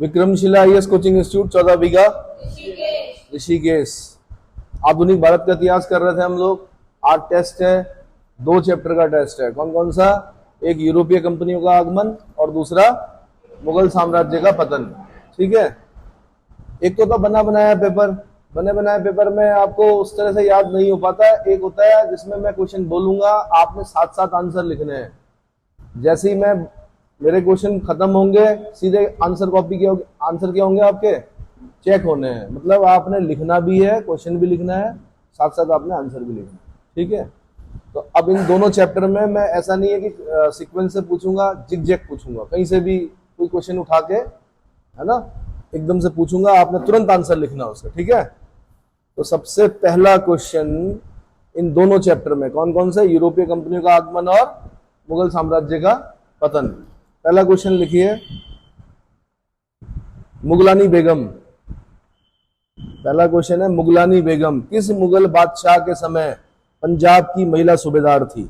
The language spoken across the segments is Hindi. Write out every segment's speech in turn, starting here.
विक्रमशिला आईएएस कोचिंग इंस्टीट्यूट 14 बीघा ऋषिकेश। आधुनिक भारत का इतिहास कर रहे थे हम लोग। आज टेस्ट है, 2 चैप्टर का टेस्ट है। कौन कौन सा? एक यूरोपीय कंपनियों का आगमन और दूसरा मुगल साम्राज्य का पतन। ठीक है। एक तो बना बनाया पेपर, बने बनाए पेपर में आपको उस तरह से याद नहीं हो पाता है। एक होता है जिसमें मैं क्वेश्चन बोलूंगा, आपने साथ साथ आंसर लिखने हैं। जैसे ही मेरे क्वेश्चन खत्म होंगे, सीधे आंसर कॉपी के आंसर क्या होंगे आपके चेक होने हैं। मतलब आपने लिखना भी है, क्वेश्चन भी लिखना है, साथ साथ आपने आंसर भी लिखना है। ठीक है। तो अब इन दोनों चैप्टर में मैं ऐसा नहीं है कि सीक्वेंस से पूछूंगा, जिग पूछूंगा, कहीं से भी कोई क्वेश्चन उठा के, है ना, एकदम से पूछूंगा, आपने तुरंत आंसर लिखना उसका। ठीक है। तो सबसे पहला क्वेश्चन इन दोनों चैप्टर में कौन कौन से? यूरोपीय कंपनियों का आगमन और मुगल साम्राज्य का पतन। पहला क्वेश्चन लिखिए, मुगलानी बेगम। पहला क्वेश्चन है, मुगलानी बेगम किस मुगल बादशाह के समय पंजाब की महिला सूबेदार थी?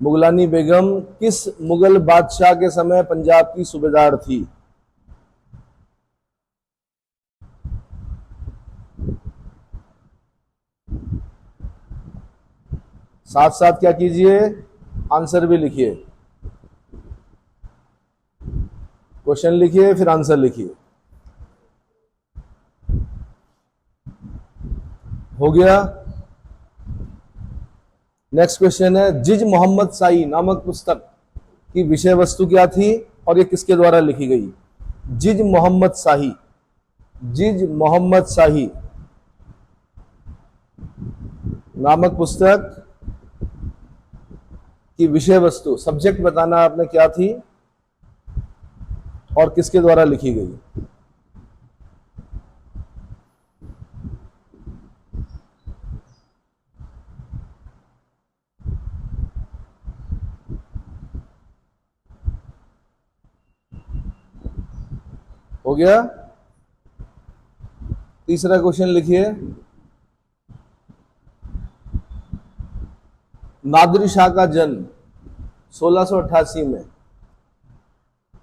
मुगलानी बेगम किस मुगल बादशाह के समय पंजाब की सूबेदार थी? साथ साथ क्या कीजिए, आंसर भी लिखिए। क्वेश्चन लिखिए फिर आंसर लिखिए। हो गया। नेक्स्ट क्वेश्चन है, जिज मोहम्मद शाही नामक पुस्तक की विषय वस्तु क्या थी और ये किसके द्वारा लिखी गई? जिज मोहम्मद शाही, जिज मोहम्मद शाही नामक पुस्तक की विषय वस्तु, सब्जेक्ट बताना आपने क्या थी और किसके द्वारा लिखी गई? हो गया। तीसरा क्वेश्चन लिखिए, नादिर शाह का जन्म 1688 में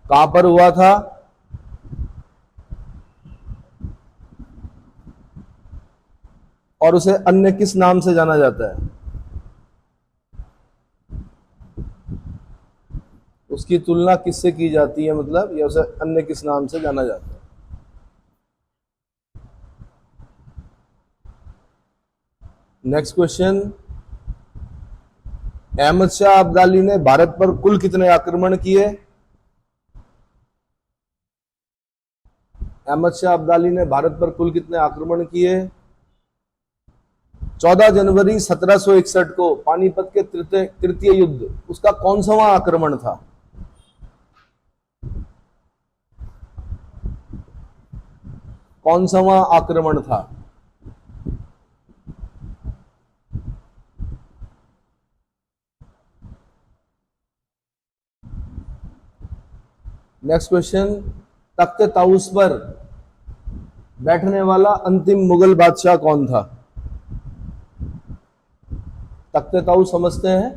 कहां पर हुआ था और उसे अन्य किस नाम से जाना जाता है? उसकी तुलना किससे की जाती है, मतलब या उसे अन्य किस नाम से जाना जाता है? नेक्स्ट क्वेश्चन, अहमद शाह अब्दाली ने भारत पर कुल कितने आक्रमण किए? अहमद शाह अब्दाली ने भारत पर कुल कितने आक्रमण किए? 14 जनवरी 1761 को पानीपत के तृतीय युद्ध, उसका कौन सा आक्रमण था? कौन सा आक्रमण था? नेक्स्ट क्वेश्चन, तख्ते ताउस पर बैठने वाला अंतिम मुगल बादशाह कौन था? तख्ते ताउस समझते हैं?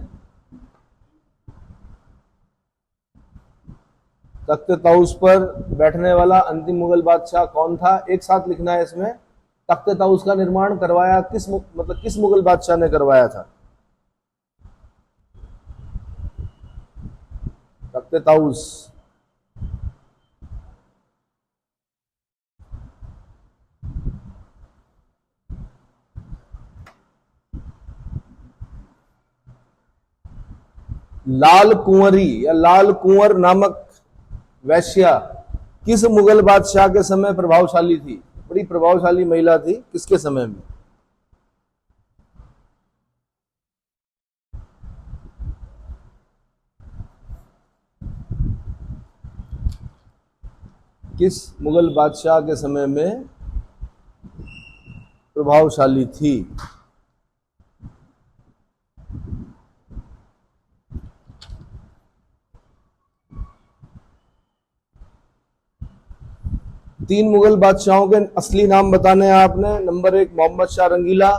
तख्ते ताउस पर बैठने वाला अंतिम मुगल बादशाह कौन था? एक साथ लिखना है इसमें। तख्ते ताउस का निर्माण करवाया किस मुगल बादशाह ने करवाया था? तख्ते ताउस लाल कुंवरी या लाल कुंवर नामक वैश्या किस मुगल बादशाह के समय प्रभावशाली थी? बड़ी प्रभावशाली महिला थी, किसके समय में? किस मुगल बादशाह के समय में प्रभावशाली थी? तीन मुगल बादशाहों के असली नाम बताने हैं आपने। नंबर 1 मोहम्मद शाह रंगीला,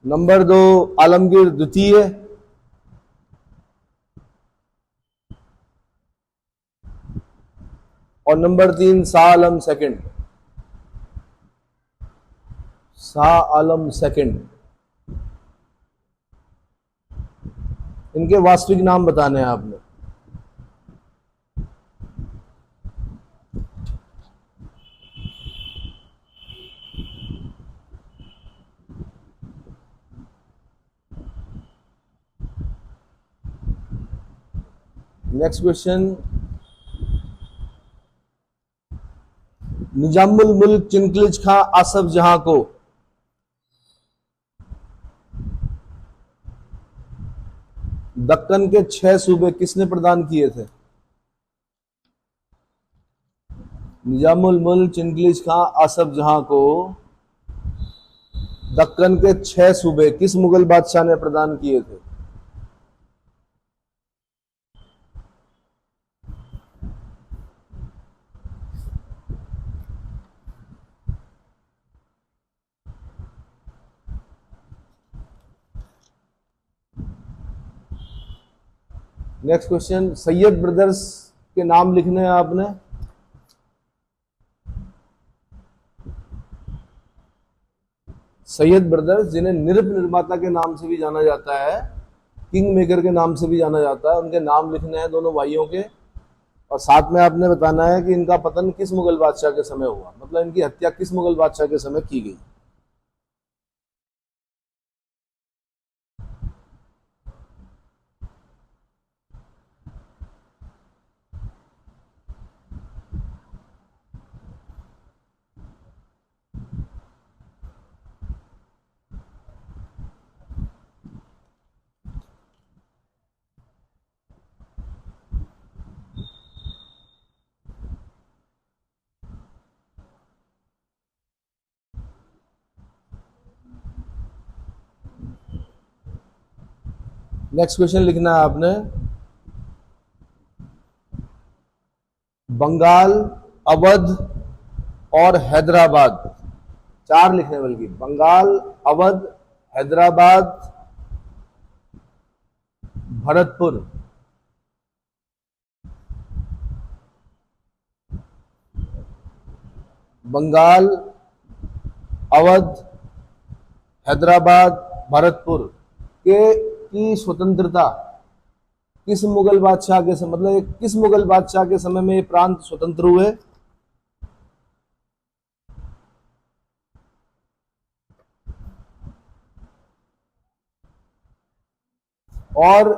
नंबर 2 आलमगीर द्वितीय, और number 3 Shah Alam second. Shah Alam second, इनके वास्तविक नाम बताने हैं आपने। नेक्स्ट क्वेश्चन, निजामुल मुल्क चिनकलिज खां आसफ जहां को दक्कन के 6 सूबे किसने प्रदान किए थे? निजामुल मुल्क चिनकलिज खां आसफ जहां को दक्कन के 6 सूबे किस मुगल बादशाह ने प्रदान किए थे? नेक्स्ट क्वेश्चन, सैयद ब्रदर्स के नाम लिखने हैं आपने। सैयद ब्रदर्स, जिन्हें निरप निर्माता के नाम से भी जाना जाता है, किंग मेकर के नाम से भी जाना जाता है, उनके नाम लिखने हैं दोनों भाइयों के। और साथ में आपने बताना है कि इनका पतन किस मुगल बादशाह के समय हुआ, मतलब इनकी हत्या किस मुगल बादशाह के समय की गई। नेक्स्ट क्वेश्चन लिखना है आपने, बंगाल, अवध और हैदराबाद, 4 लिखने, बल्कि बंगाल, अवध, हैदराबाद, भरतपुर, बंगाल, अवध, हैदराबाद, भरतपुर के की स्वतंत्रता किस मुगल बादशाह के समय, मतलब किस मुगल बादशाह के समय में ये प्रांत स्वतंत्र हुए? और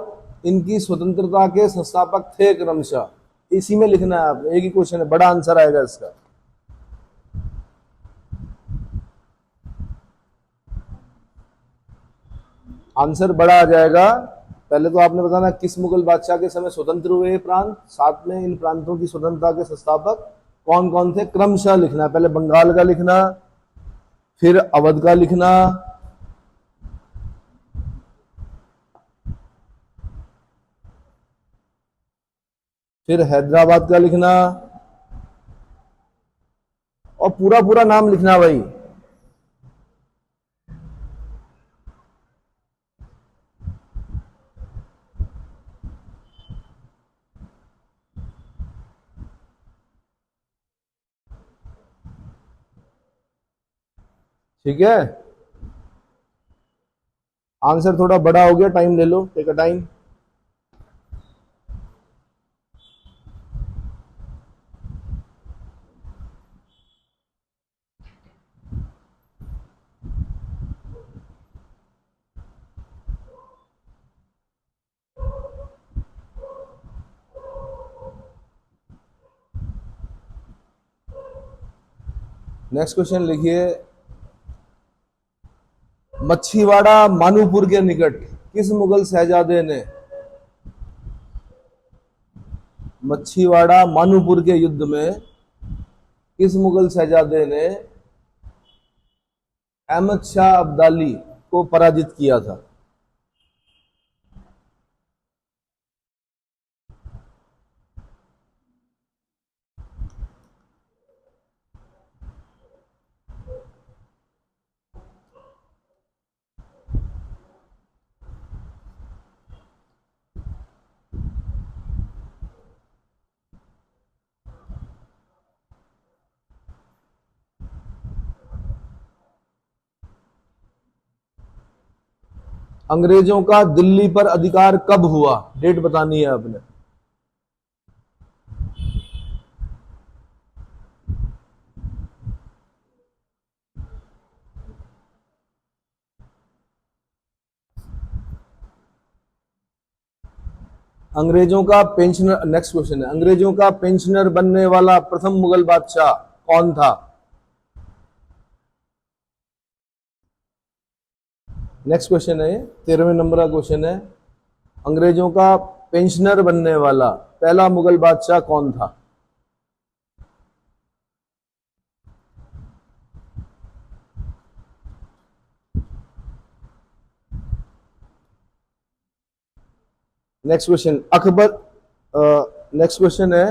इनकी स्वतंत्रता के संस्थापक थे क्रमशः, इसी में लिखना है आपने, एक ही क्वेश्चन है, बड़ा आंसर आएगा इसका। आंसर बड़ा आ जाएगा। पहले तो आपने बताना किस मुगल बादशाह के समय स्वतंत्र हुए ये प्रांत, साथ में इन प्रांतों की स्वतंत्रता के संस्थापक कौन कौन थे, क्रमशः लिखना है। पहले बंगाल का लिखना, फिर अवध का लिखना, फिर हैदराबाद का लिखना, और पूरा पूरा नाम लिखना भाई। ठीक है, आंसर थोड़ा बड़ा हो गया, टाइम ले लो, take a time. Next question लिखिए, मच्छीवाड़ा मानूपुर के निकट किस मुगल शहजादे ने मच्छीवाड़ा मानूपुर के युद्ध में किस मुगल शहजादे ने अहमद शाह अब्दाली को पराजित किया था? अंग्रेजों का दिल्ली पर अधिकार कब हुआ? डेट बतानी है आपने। अंग्रेजों का पेंशनर, नेक्स्ट क्वेश्चन है, अंग्रेजों का पेंशनर बनने वाला प्रथम मुगल बादशाह कौन था? नेक्स्ट क्वेश्चन है, 13वें नंबर का क्वेश्चन है, अंग्रेजों का पेंशनर बनने वाला पहला मुगल बादशाह कौन था? Next question, Akbar, next question है,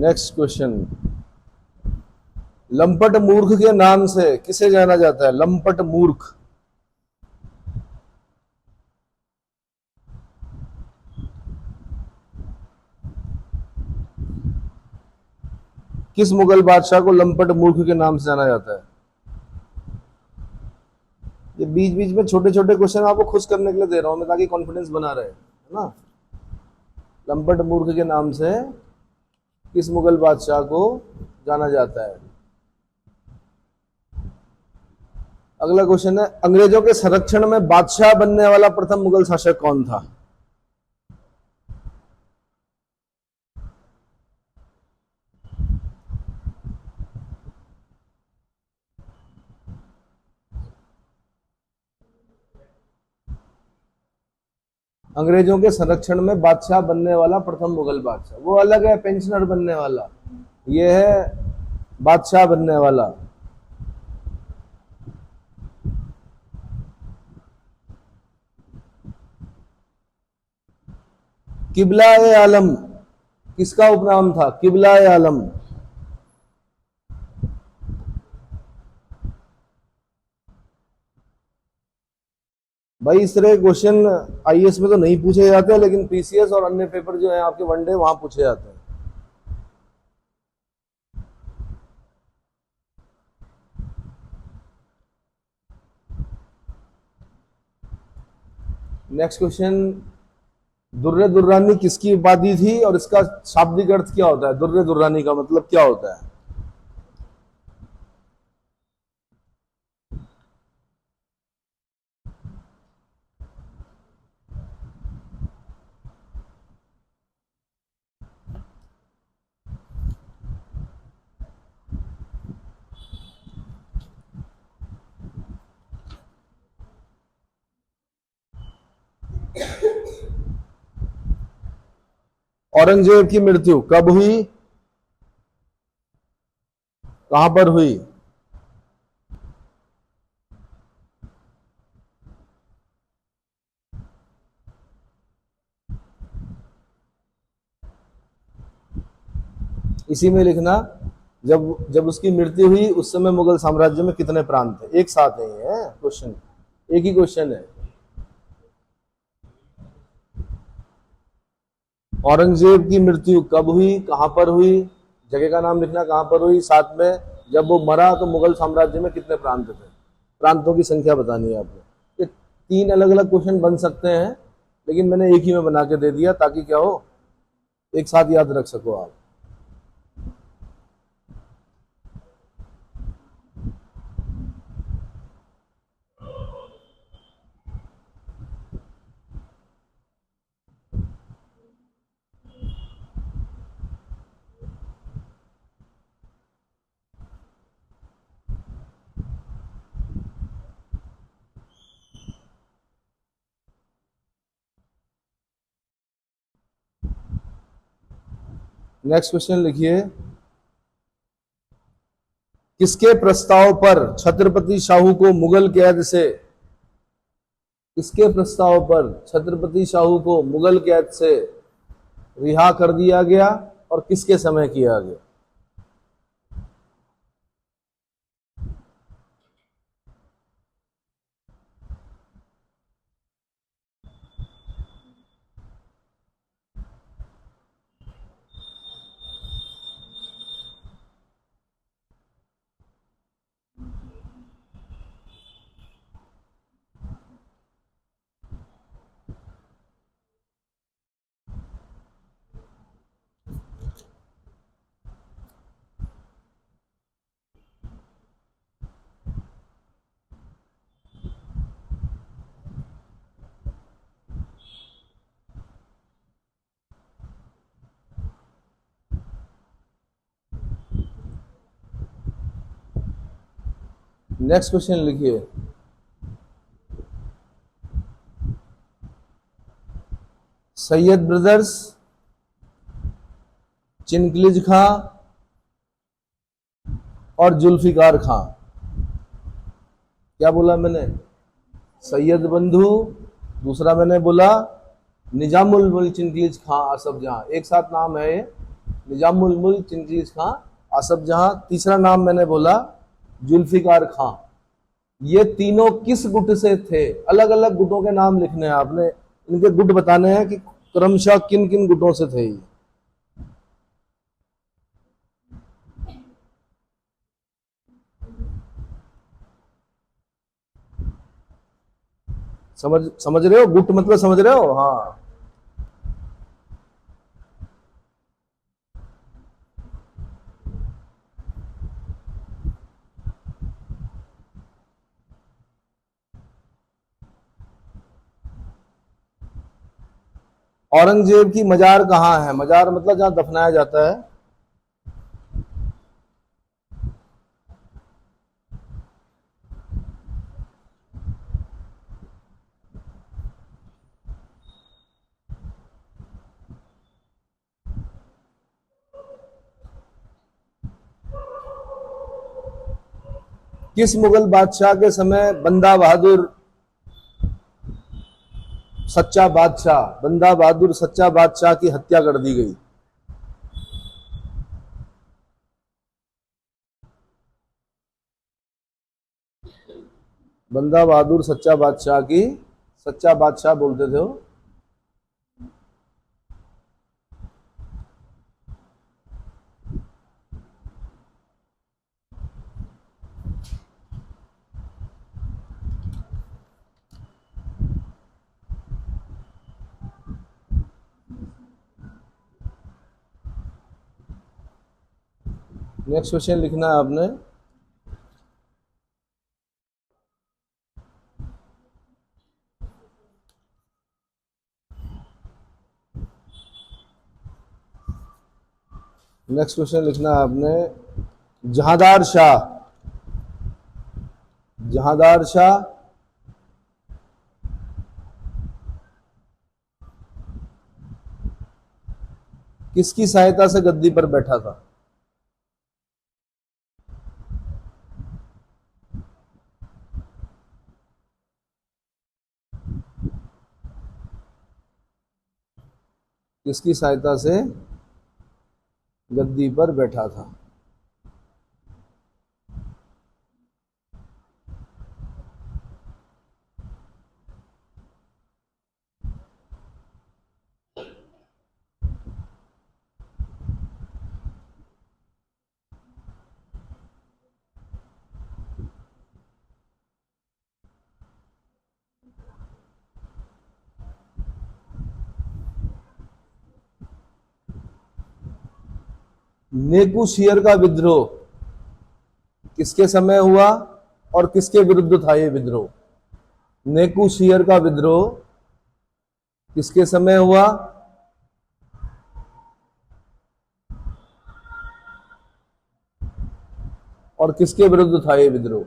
नेक्स्ट क्वेश्चन, लंपट मूर्ख के नाम से किसे जाना जाता है? लंपट मूर्ख किस मुगल बादशाह को लंपट मूर्ख के नाम से जाना जाता है? ये बीच बीच में छोटे छोटे क्वेश्चन आपको खुश करने के लिए दे रहा हूं मैं, ताकि कॉन्फिडेंस बना रहे, है ना। लंपट मूर्ख के नाम से किस मुगल बादशाह को जाना जाता है? अगला क्वेश्चन है, अंग्रेजों के संरक्षण में बादशाह बनने वाला प्रथम मुगल शासक कौन था? अंग्रेजों के संरक्षण में बादशाह बनने वाला प्रथम मुगल बादशाह, वो अलग है पेंशनर बनने वाला, ये है बादशाह बनने वाला। किबला ए आलम किसका उपनाम था? किबला ए आलम। भाई इस तरह क्वेश्चन आईएएस में तो नहीं पूछे जाते, लेकिन पीसीएस और अन्य पेपर जो है आपके वनडे वहां पूछे जाते हैं। नेक्स्ट क्वेश्चन, दुर्रे दुर्रानी किसकी उपाधि थी और इसका शाब्दिक अर्थ क्या होता है? दुर्रे दुर्रानी का मतलब क्या होता है? औरंगजेब की मृत्यु कब हुई, कहां पर हुई? इसी में लिखना, जब जब उसकी मृत्यु हुई उस समय मुगल साम्राज्य में कितने प्रांत थे? एक साथ नहीं है क्वेश्चन, एक ही क्वेश्चन है। औरंगजेब की मृत्यु कब हुई, कहां पर हुई, जगह का नाम लिखना कहां पर हुई, साथ में जब वो मरा तो मुगल साम्राज्य में कितने प्रांत थे, प्रांतों की संख्या बतानी है आपको। ये तीन अलग अलग क्वेश्चन बन सकते हैं, लेकिन मैंने एक ही में बना के दे दिया ताकि क्या हो, एक साथ याद रख सको आप। नेक्स्ट क्वेश्चन लिखिए, किसके प्रस्ताव पर छत्रपति शाहू को मुगल कैद से, किसके प्रस्ताव पर छत्रपति शाहू को मुगल कैद से रिहा कर दिया गया और किसके समय किया गया? नेक्स्ट क्वेश्चन लिखिए। सैयद ब्रदर्स, चिनकलिज खां और जुल्फिकार खां। क्या बोला मैंने? सैयद बंधु, दूसरा मैंने बोला निजामुल मुल्क चिनकलिज खां आसफ जहां। एक साथ नाम है ये, निजामुल मुल्क चिनकलिज खां आसफ जहां। तीसरा नाम मैंने बोला जुल्फिकार खां। ये तीनों किस गुट से थे? अलग अलग गुटों के नाम लिखने हैं आपने, इनके गुट बताने हैं कि क्रमशः किन किन गुटों से थे ये। समझ रहे हो? गुट मतलब समझ रहे हो? हाँ। औरंगजेब की मजार कहाँ है? मजार मतलब जहां दफनाया जाता है। किस मुगल बादशाह के समय बंदा बहादुर सच्चा बादशाह की हत्या कर दी गई? बंदा बहादुर सच्चा बादशाह बोलते थे वो। नेक्स्ट क्वेश्चन लिखना है आपने। नेक्स्ट क्वेश्चन लिखना है आपने। जहांदार शाह किसकी सहायता से गद्दी पर बैठा था? किसकी सहायता से गद्दी पर बैठा था? नेकू शेर का विद्रोह किसके समय हुआ और किसके विरुद्ध था ये विद्रोह? नेकू शेर का विद्रोह किसके समय हुआ और किसके विरुद्ध था ये विद्रोह?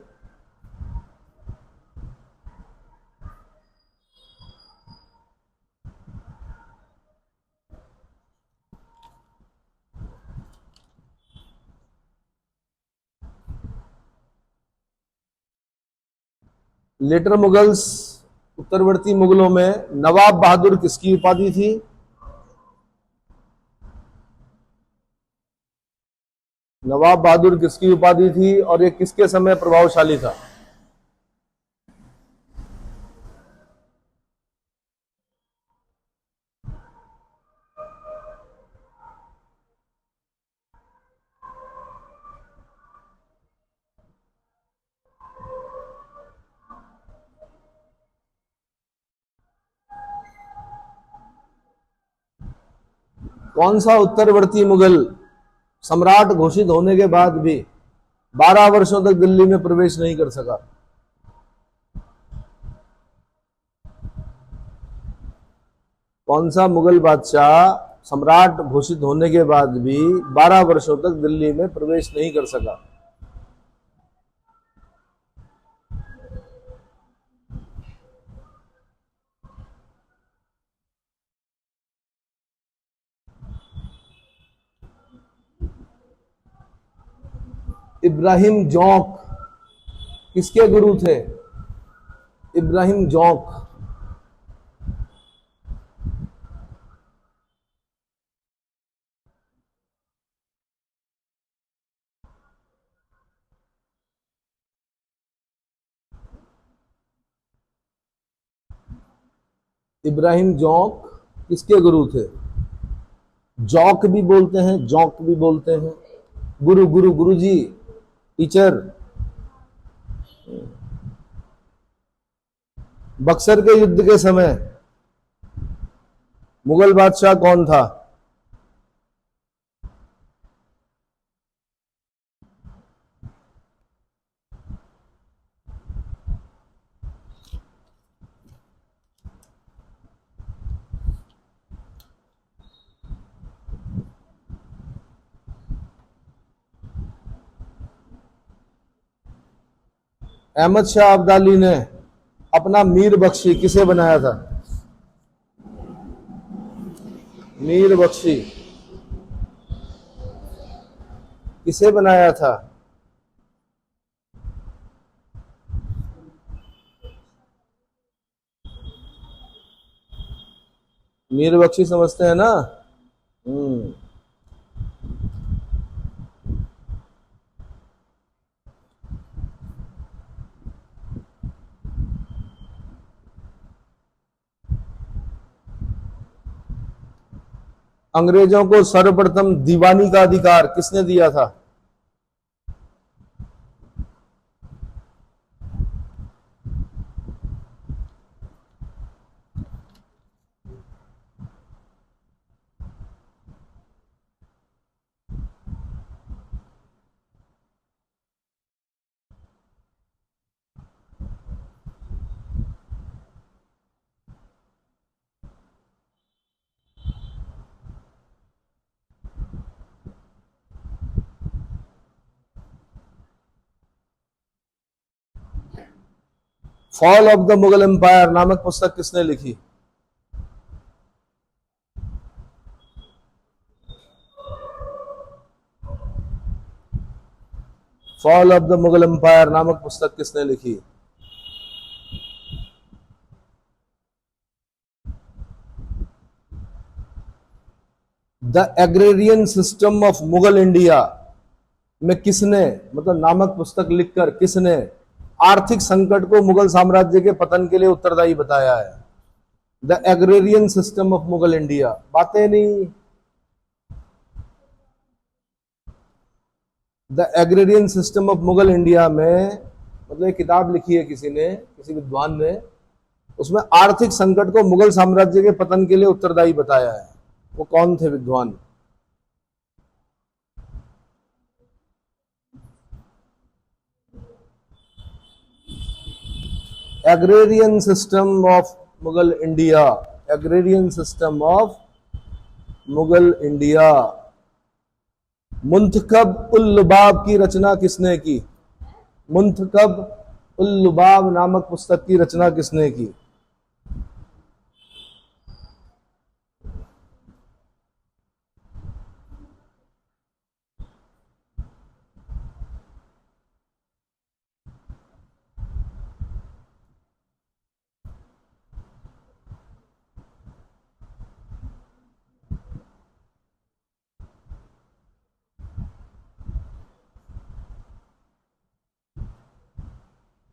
लेटर मुगल्स, उत्तरवर्ती मुगलों में नवाब बहादुर किसकी उपाधि थी? नवाब बहादुर किसकी उपाधि थी और ये किसके समय प्रभावशाली था? कौन सा उत्तरवर्ती मुगल सम्राट घोषित होने के बाद भी 12 वर्षों तक दिल्ली में प्रवेश नहीं कर सका? कौन सा मुगल बादशाह सम्राट घोषित होने के बाद भी 12 वर्षों तक दिल्ली में प्रवेश नहीं कर सका? इब्राहिम जौक किसके गुरु थे? इब्राहिम जौक। इब्राहिम जौक किसके गुरु थे? जौक भी बोलते हैं, जौक भी बोलते हैं। गुरु गुरु गुरु जी, टीचर। बक्सर के युद्ध के समय मुगल बादशाह कौन था? अहमद शाह अब्दाली ने अपना मीर बख्शी किसे बनाया था? मीर बख्शी किसे बनाया था? मीर बख्शी समझते हैं ना? हम्म। अंग्रेजों को सर्वप्रथम दीवानी का अधिकार किसने दिया था? Fall of the Mughal empire नामक पुस्तक किसने लिखी? Fall of the Mughal empire नामक पुस्तक किसने लिखी? The agrarian system of Mughal India में किसने, मतलब नामक पुस्तक लिखकर किसने आर्थिक संकट को मुगल साम्राज्य के पतन के लिए उत्तरदायी बताया है? The agrarian system of Mughal India. बातें नहीं। The agrarian system of Mughal India में मतलब एक किताब लिखी है किसी ने, किसी विद्वान ने, उसमें आर्थिक संकट को मुगल साम्राज्य के पतन के लिए उत्तरदायी बताया है। वो कौन थे विद्वान? Agrarian system of Mughal India. Agrarian system of Mughal India. Muntakhab ul लुबाब की रचना किसने की? मुंतखब उल लुबाब नामक पुस्तक की रचना किसने की?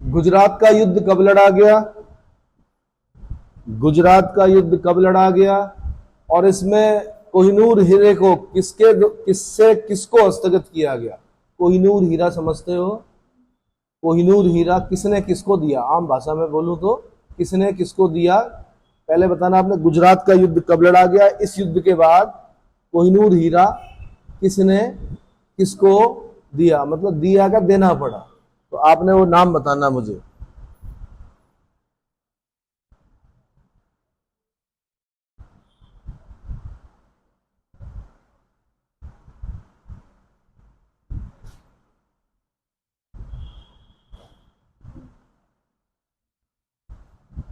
गुजरात का युद्ध कब लड़ा गया? गुजरात का युद्ध कब लड़ा गया? और इसमें कोहिनूर हीरे को किसको हस्तगत किया गया? कोहिनूर हीरा समझते हो? कोहिनूर हीरा किसने किसको दिया? आम भाषा में बोलूं तो किसने किसको दिया? पहले बताना आपने, गुजरात का युद्ध कब लड़ा गया? इस युद्ध के बाद कोहिनूर हीरा किसने किसको दिया? मतलब दिया क्या, देना पड़ा? तो आपने वो नाम बताना मुझे।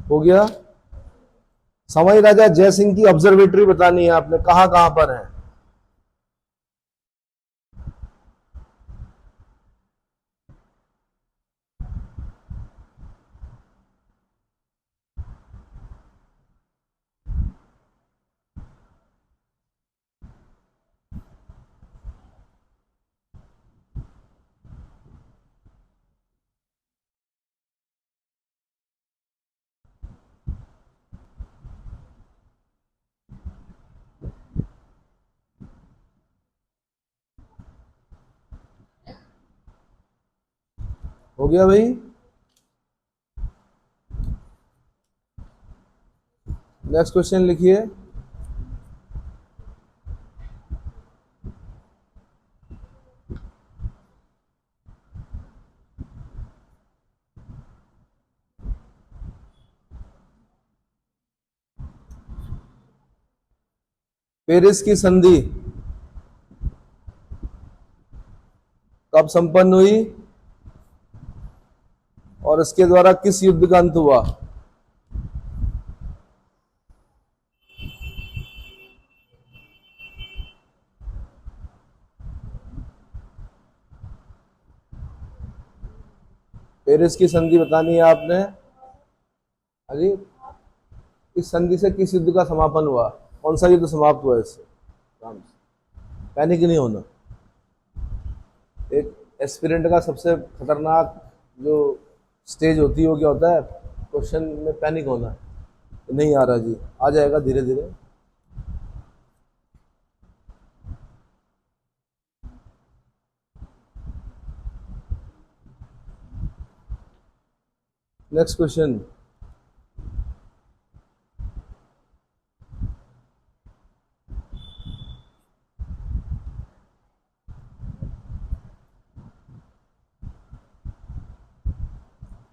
हो गया? सवाई राजा जय सिंह की ऑब्जर्वेटरी बतानी है आपने, कहां कहां पर है? हो गया भाई। नेक्स्ट क्वेश्चन लिखिए। पेरिस की संधि कब संपन्न हुई और इसके द्वारा किस युद्ध का अंत हुआ? पेरिस की संधि बतानी है आपने। अरे, इस संधि से किस युद्ध का समापन हुआ? कौन सा युद्ध समाप्त हुआ इससे? पैनिक नहीं होना। एक एस्पिरेंट का सबसे खतरनाक जो स्टेज होती है वो क्या होता है? क्वेश्चन में पैनिक होना। नहीं आ रहा जी, आ जाएगा धीरे धीरे। Next question.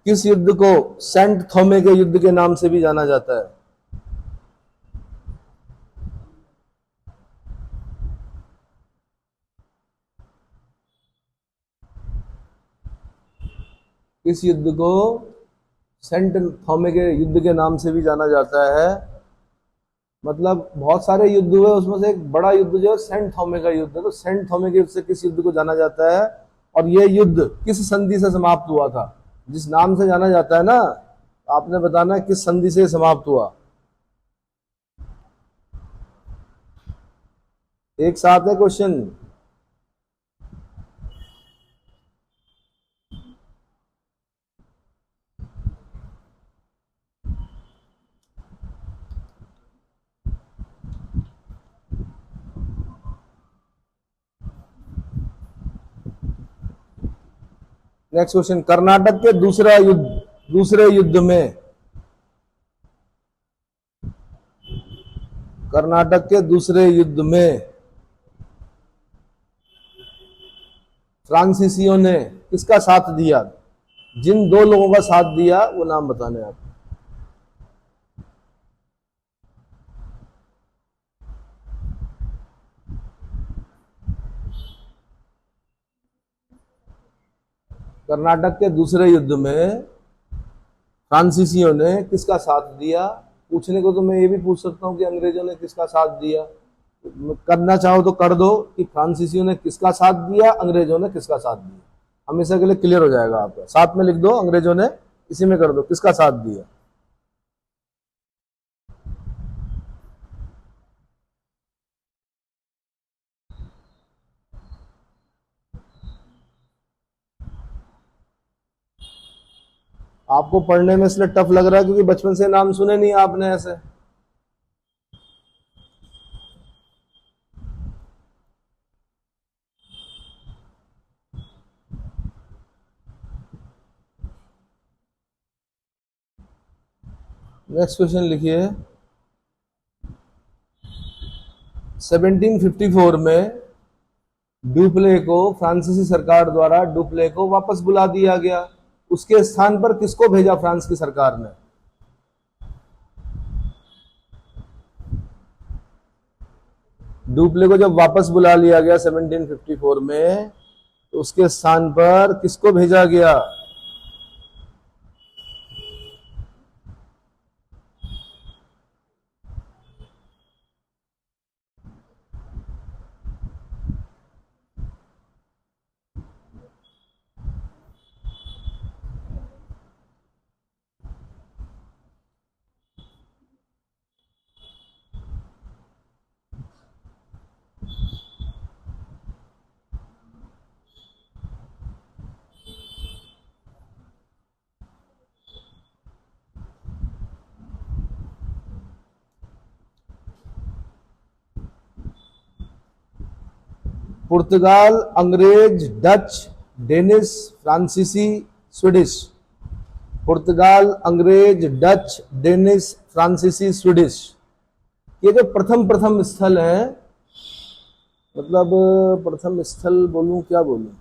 किस युद्ध को सेंट थोमे के युद्ध के नाम से भी जाना जाता है? किस युद्ध को सेंट थॉमे के युद्ध के नाम से भी जाना जाता है? मतलब बहुत सारे युद्ध हुए, उसमें से एक बड़ा युद्ध जो है सेंट थॉमे का युद्ध है। तो सेंट थॉमे के युद्ध से किस युद्ध को जाना जाता है और यह युद्ध किस संधि से समाप्त हुआ था? जिस नाम से जाना जाता है ना, आपने बताना है किस संधि से समाप्त हुआ। एक साथ है क्वेश्चन। Next question. कर्नाटक के दूसरे युद्ध में, कर्नाटक के दूसरे युद्ध में फ्रांसीसियों ने किसका साथ दिया? जिन दो लोगों का साथ दिया वो नाम बताने आप। कर्नाटक के दूसरे युद्ध में फ्रांसीसियों ने किसका साथ दिया? पूछने को तो मैं ये भी पूछ सकता हूं कि अंग्रेजों ने किसका साथ दिया। करना चाहो तो कर दो कि फ्रांसीसियों ने किसका साथ दिया, अंग्रेजों ने किसका साथ दिया। हमेशा के लिए क्लियर हो जाएगा आपका। साथ में लिख दो अंग्रेजों ने, इसी में कर दो किसका साथ दिया। आपको पढ़ने में इसलिए टफ लग रहा है क्योंकि बचपन से नाम सुने नहीं आपने ऐसे। नेक्स्ट क्वेश्चन लिखिए। 1754 में डुप्ले को, फ्रांसीसी सरकार द्वारा डुप्ले को वापस बुला दिया गया। उसके स्थान पर किसको भेजा फ्रांस की सरकार ने? डुप्ले को जब वापस बुला लिया गया 1754 में, तो उसके स्थान पर किसको भेजा गया? पुर्तगाल, अंग्रेज, डच, डेनिश, फ्रांसीसी, स्वीडिश। पुर्तगाल, अंग्रेज, डच, डेनिश, फ्रांसीसी, स्वीडिश। ये जो प्रथम प्रथम स्थल है, मतलब प्रथम स्थल बोलूं क्या बोलूं,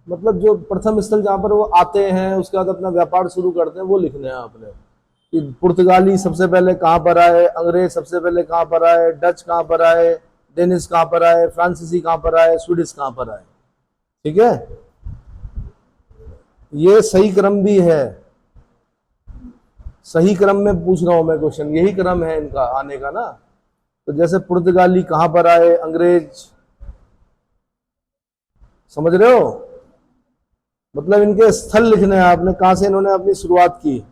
मतलब जो प्रथम स्थल जहां पर वो आते हैं उसके बाद अपना व्यापार शुरू करते हैं, वो लिखने हैं आपने कि पुर्तगाली सबसे पहले कहां पर आए, अंग्रेज सबसे पहले कहां पर आए, डच कहां पर आए, डेनिश कहां पर आए, फ्रांसीसी कहां पर आए, स्वीडिश कहां पर आए। ठीक है, ये सही क्रम भी है, सही क्रम में पूछ रहा हूं मैं क्वेश्चन, यही क्रम है इनका आने का ना। तो जैसे पुर्तगाली कहां पर आए, अंग्रेज, समझ रहे हो, मतलब इनके स्थल लिखने हैं आपने, कहां से इन्होंने अपनी शुरुआत की।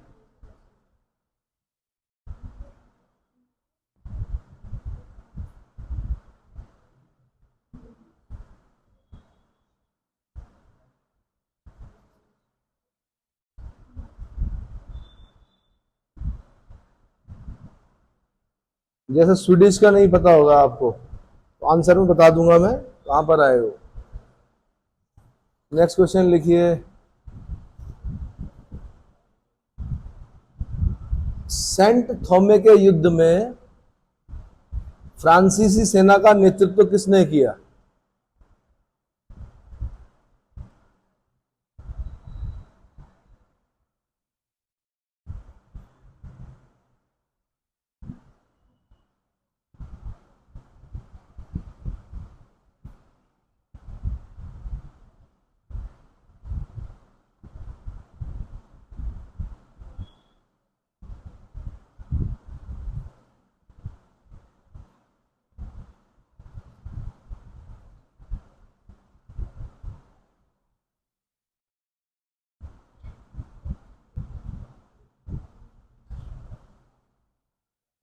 जैसे स्वीडिश का नहीं पता होगा आपको, तो आंसर में बता दूंगा मैं कहां पर आए हो। नेक्स्ट क्वेश्चन लिखिए, सेंट थोमे के युद्ध में फ्रांसीसी सेना का नेतृत्व किसने किया।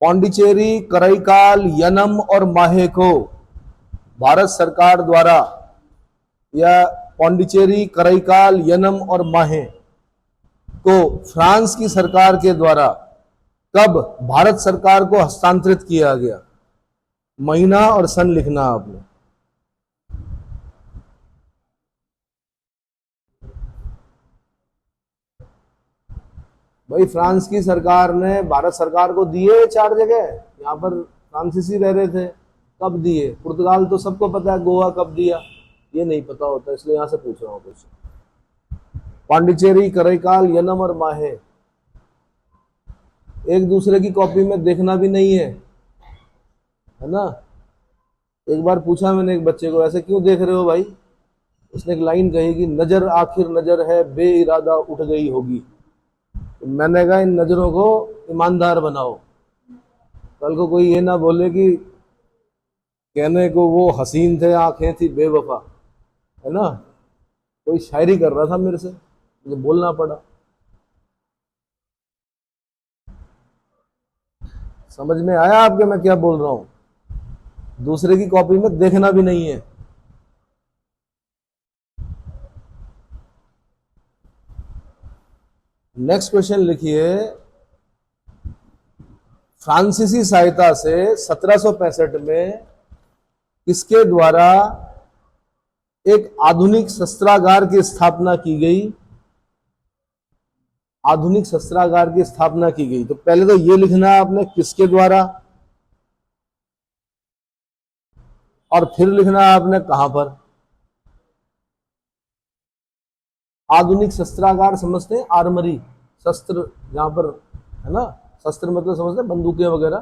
पौंडीचेरी, करईकाल, यनम और माहे को भारत सरकार द्वारा, या पौंडीचेरी, करईकाल, यनम और माहे को फ्रांस की सरकार के द्वारा कब भारत सरकार को हस्तांतरित किया गया। महीना और सन लिखना आपने। भाई फ्रांस की सरकार ने भारत सरकार को दिए 4 जगह, यहां पर फ्रांसीसी रह रहे थे, कब दिए। पुर्तगाल तो सबको पता है, गोवा कब दिया, ये नहीं पता होता, इसलिए यहां से पूछ रहा हूं कुछ। पांडिचेरी, करईकाल, यनम और माहे एक दूसरे की कॉपी में देखना भी नहीं है ना। एक बार पूछा मैंने एक बच्चे को, ऐसे क्यों देख रहे हो भाई, उसने एक लाइन कही कि नजर आखिर नजर है, बे इरादा उठ गई होगी। तो मैंने कहा इन नजरों को ईमानदार बनाओ, कल को कोई ये ना बोले कि कहने को वो हसीन थे, आंखें थी बेवफा, है ना। कोई शायरी कर रहा था मेरे से, मुझे बोलना पड़ा। समझ में आया आपके मैं क्या बोल रहा हूं, दूसरे की कॉपी में देखना भी नहीं है। नेक्स्ट क्वेश्चन लिखिए, फ्रांसीसी सहायता से 1765 में किसके द्वारा एक आधुनिक शस्त्रागार की स्थापना की गई। आधुनिक शस्त्रागार की स्थापना की गई, तो पहले तो ये लिखना है आपने किसके द्वारा, और फिर लिखना है आपने कहां पर। आधुनिक शस्त्रागार समझते हैं, आर्मरी, शस्त्र जहां पर, है ना। शस्त्र मतलब समझते हैं बंदूकें वगैरह,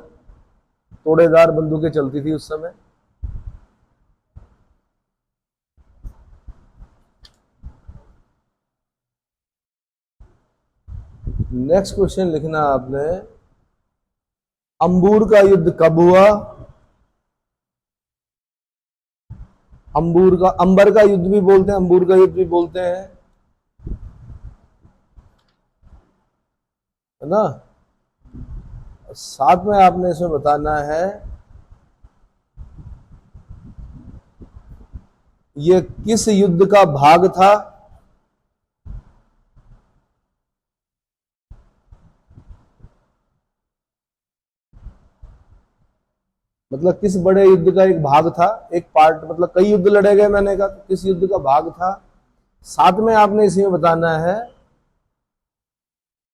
तोड़ेदार बंदूकें चलती थी उस समय। नेक्स्ट क्वेश्चन लिखना आपने, अंबूर का युद्ध कब हुआ। अंबूर का, अंबर का युद्ध भी बोलते हैं, अंबूर का युद्ध भी बोलते हैं, है ना। साथ में आपने इसमें बताना है ये किस युद्ध का भाग था। मतलब किस बड़े युद्ध का एक भाग था, एक पार्ट, मतलब कई युद्ध लड़े गए, मैंने कहा तो किस युद्ध का भाग था। साथ में आपने इसमें बताना है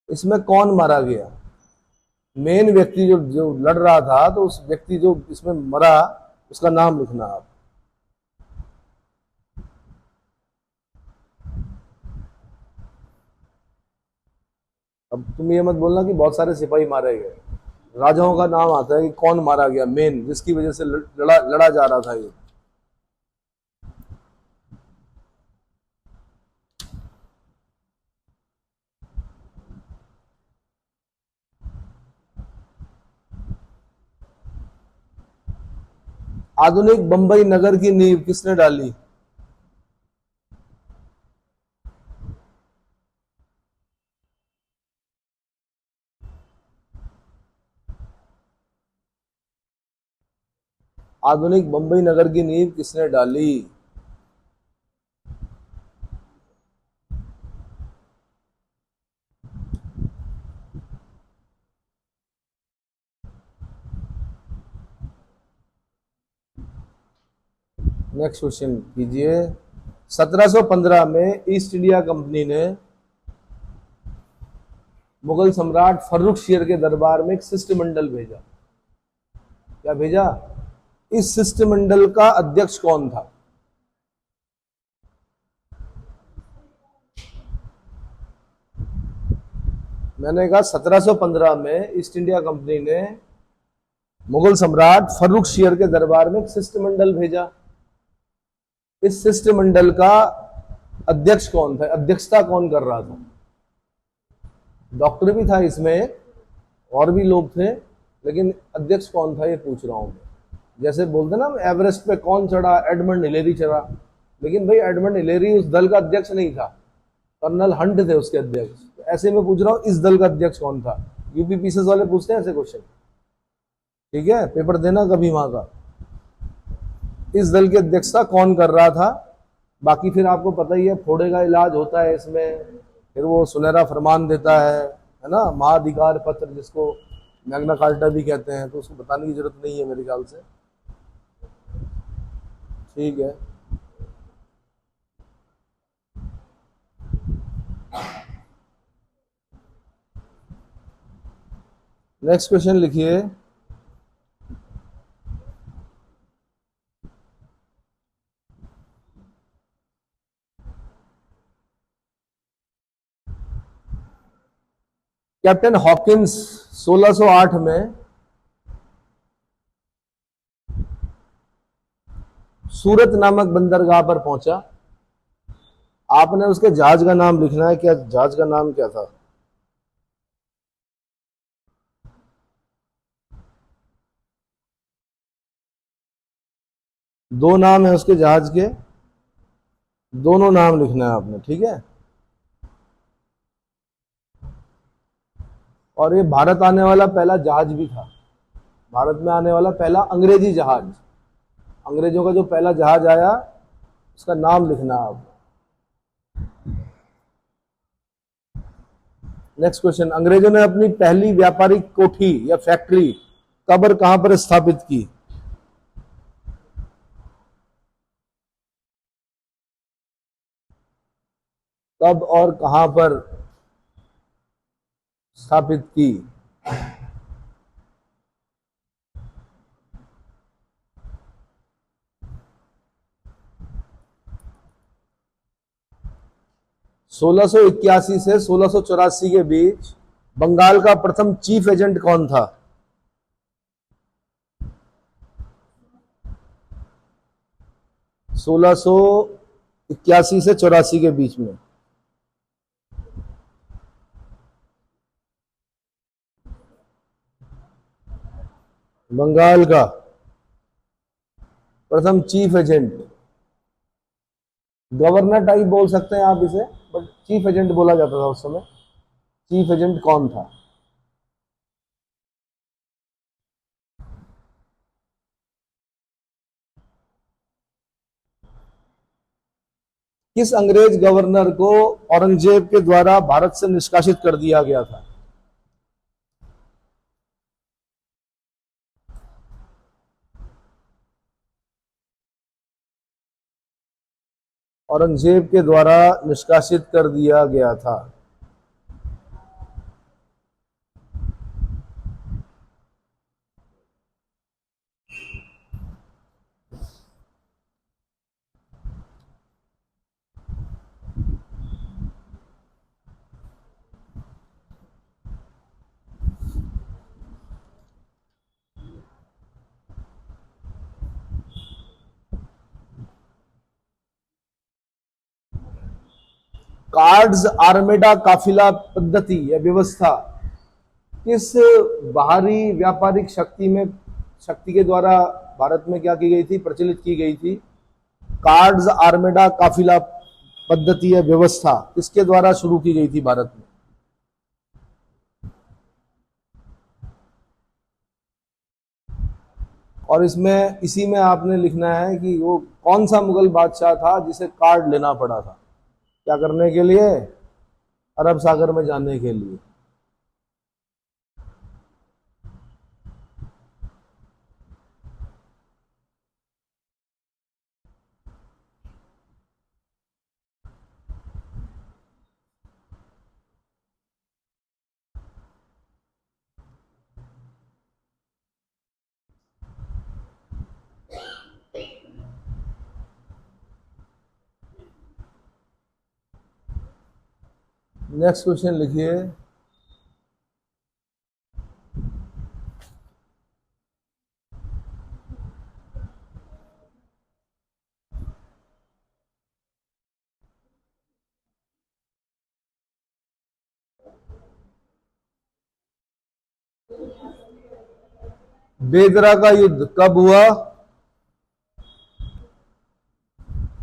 इसमें कौन मारा गया, मेन व्यक्ति जो जो लड़ रहा था, तो उस व्यक्ति जो इसमें मरा उसका नाम लिखना आप। अब तुम ये मत बोलना कि बहुत सारे सिपाही मारे गए, राजाओं का नाम आता है कि कौन मारा गया मेन, जिसकी वजह से लड़ा जा रहा था ये। आधुनिक बंबई नगर की नींव किसने डाली? आधुनिक बंबई नगर की नींव किसने डाली? नेक्स्ट क्वेश्चन कीजिए। 1715 में ईस्ट इंडिया कंपनी ने मुगल सम्राट फर्रुख शेर के दरबार में एक शिष्टमंडल भेजा। क्या भेजा? इस शिष्टमंडल का अध्यक्ष कौन था? मैंने कहा 1715 में ईस्ट इंडिया कंपनी ने मुगल सम्राट फर्रुख शेर के दरबार में एक शिष्टमंडल भेजा। इस शिष्टमंडल का अध्यक्ष कौन था, अध्यक्षता कौन कर रहा था? डॉक्टर भी था इसमें, और भी लोग थे, लेकिन अध्यक्ष कौन था ये पूछ रहा हूं मैं। जैसे बोलते ना एवरेस्ट पे कौन चढ़ा, एडमंड हिलेरी चढ़ा, लेकिन भाई एडमंड हिलेरी उस दल का अध्यक्ष नहीं था, कर्नल हंट थे उसके अध्यक्ष। तो ऐसे में पूछ रहा हूं इस दल का अध्यक्ष कौन था। यूपी पीसीएस वाले पूछते हैं ऐसे क्वेश्चन, ठीक है, पेपर देना कभी वहां का। इस दल की अध्यक्षता कौन कर रहा था? बाकी फिर आपको पता ही है, फोड़े का इलाज होता है इसमें, फिर वो सुनहरा फरमान देता है ना, महाधिकार पत्र जिसको मैग्ना कार्टा भी कहते हैं, तो उसको बताने की जरूरत नहीं है मेरे ख्याल से। ठीक है, नेक्स्ट क्वेश्चन लिखिए। कैप्टन हॉकिंस 1608 में सूरत नामक बंदरगाह पर पहुंचा। आपने उसके जहाज का नाम लिखना है। क्या जहाज का नाम क्या था? दो नाम है उसके जहाज के, दोनों नाम लिखना है आपने, ठीक है। और ये भारत आने वाला पहला जहाज भी था, भारत में आने वाला पहला अंग्रेजी जहाज, अंग्रेजों का जो पहला जहाज आया उसका नाम लिखना है आप। नेक्स्ट क्वेश्चन, अंग्रेजों ने अपनी पहली व्यापारिक कोठी या फैक्ट्री कब और कहां पर स्थापित की? कब और कहां पर स्थापित की? सोलह सौ इक्यासी से 1684 के बीच बंगाल का प्रथम चीफ एजेंट कौन था? सोलह सौ इक्यासी से 84 के बीच में बंगाल का प्रथम चीफ एजेंट, गवर्नर टाइप बोल सकते हैं आप इसे, बट चीफ एजेंट बोला जाता था उस समय। चीफ एजेंट कौन था? किस अंग्रेज गवर्नर को औरंगजेब के द्वारा भारत से निष्कासित कर दिया गया था? औरंगजेब के द्वारा निष्कासित कर दिया गया था। कार्ड्स आर्मेडा काफिला पद्धति या व्यवस्था किस बाहरी व्यापारिक शक्ति के द्वारा भारत में क्या की गई थी, प्रचलित की गई थी? कार्ड्स आर्मेडा काफिला पद्धति या व्यवस्था किसके द्वारा शुरू की गई थी भारत में? और इसमें इसी में आपने लिखना है कि वो कौन सा मुगल बादशाह था जिसे कार्ड लेना पड़ा था, क्या करने के लिए? अरब सागर में जाने के लिए। नेक्स्ट क्वेश्चन लिखिए। बेदरा का युद्ध कब हुआ?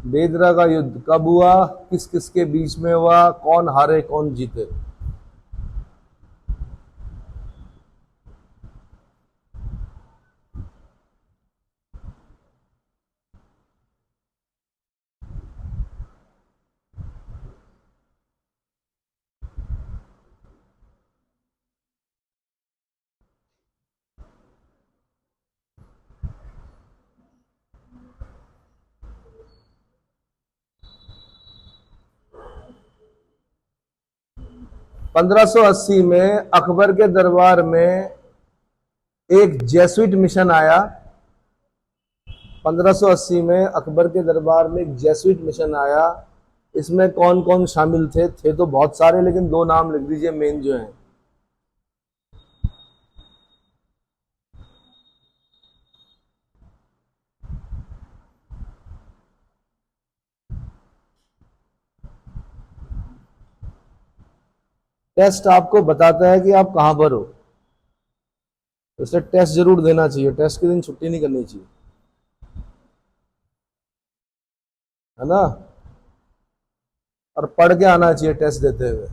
बेदरा का युद्ध कब हुआ? किस किस के बीच में हुआ? कौन हारे कौन जीते? पंद्रह सौ अस्सी में अकबर के दरबार में एक जेसुइट मिशन आया। 1580 में अकबर के दरबार में एक जेसुइट मिशन आया। इसमें कौन कौन शामिल थे? थे तो बहुत सारे, लेकिन दो नाम लिख दीजिए मेन जो हैं। टेस्ट आपको बताता है कि आप कहां पर हो, इसलिए टेस्ट जरूर देना चाहिए। टेस्ट के दिन छुट्टी नहीं करनी चाहिए, है ना? और पढ़ के आना चाहिए टेस्ट देते हुए।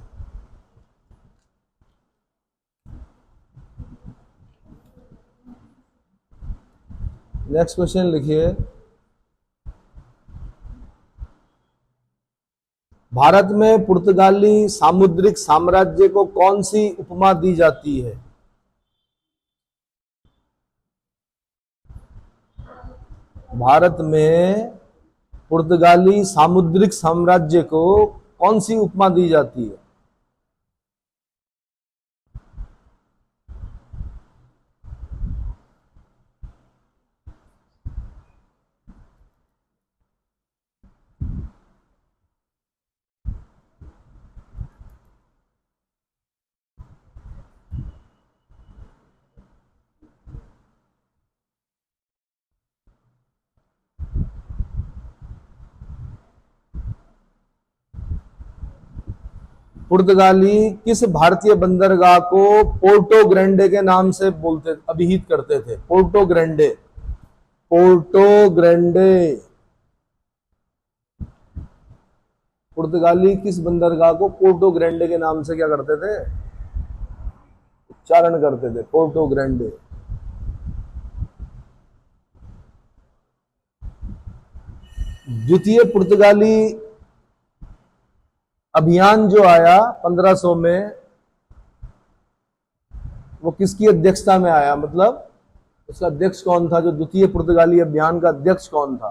नेक्स्ट क्वेश्चन लिखिए। भारत में पुर्तगाली सामुद्रिक साम्राज्य को कौन सी उपमा दी जाती है? भारत में पुर्तगाली सामुद्रिक साम्राज्य को कौन सी उपमा दी जाती है? पुर्तगाली किस भारतीय बंदरगाह को पोर्टो ग्रैंडे के नाम से बोलते अभिहित करते थे? Porto Grande, Porto Grande. पुर्तगाली किस बंदरगाह को पोर्टो ग्रैंडे के नाम से क्या करते थे? उच्चारण करते थे, पोर्टो ग्रैंडे। द्वितीय पुर्तगाली अभियान जो आया 1500 में, वो किसकी अध्यक्षता में आया? मतलब उसका अध्यक्ष कौन था? जो द्वितीय पुर्तगाली अभियान का अध्यक्ष कौन था?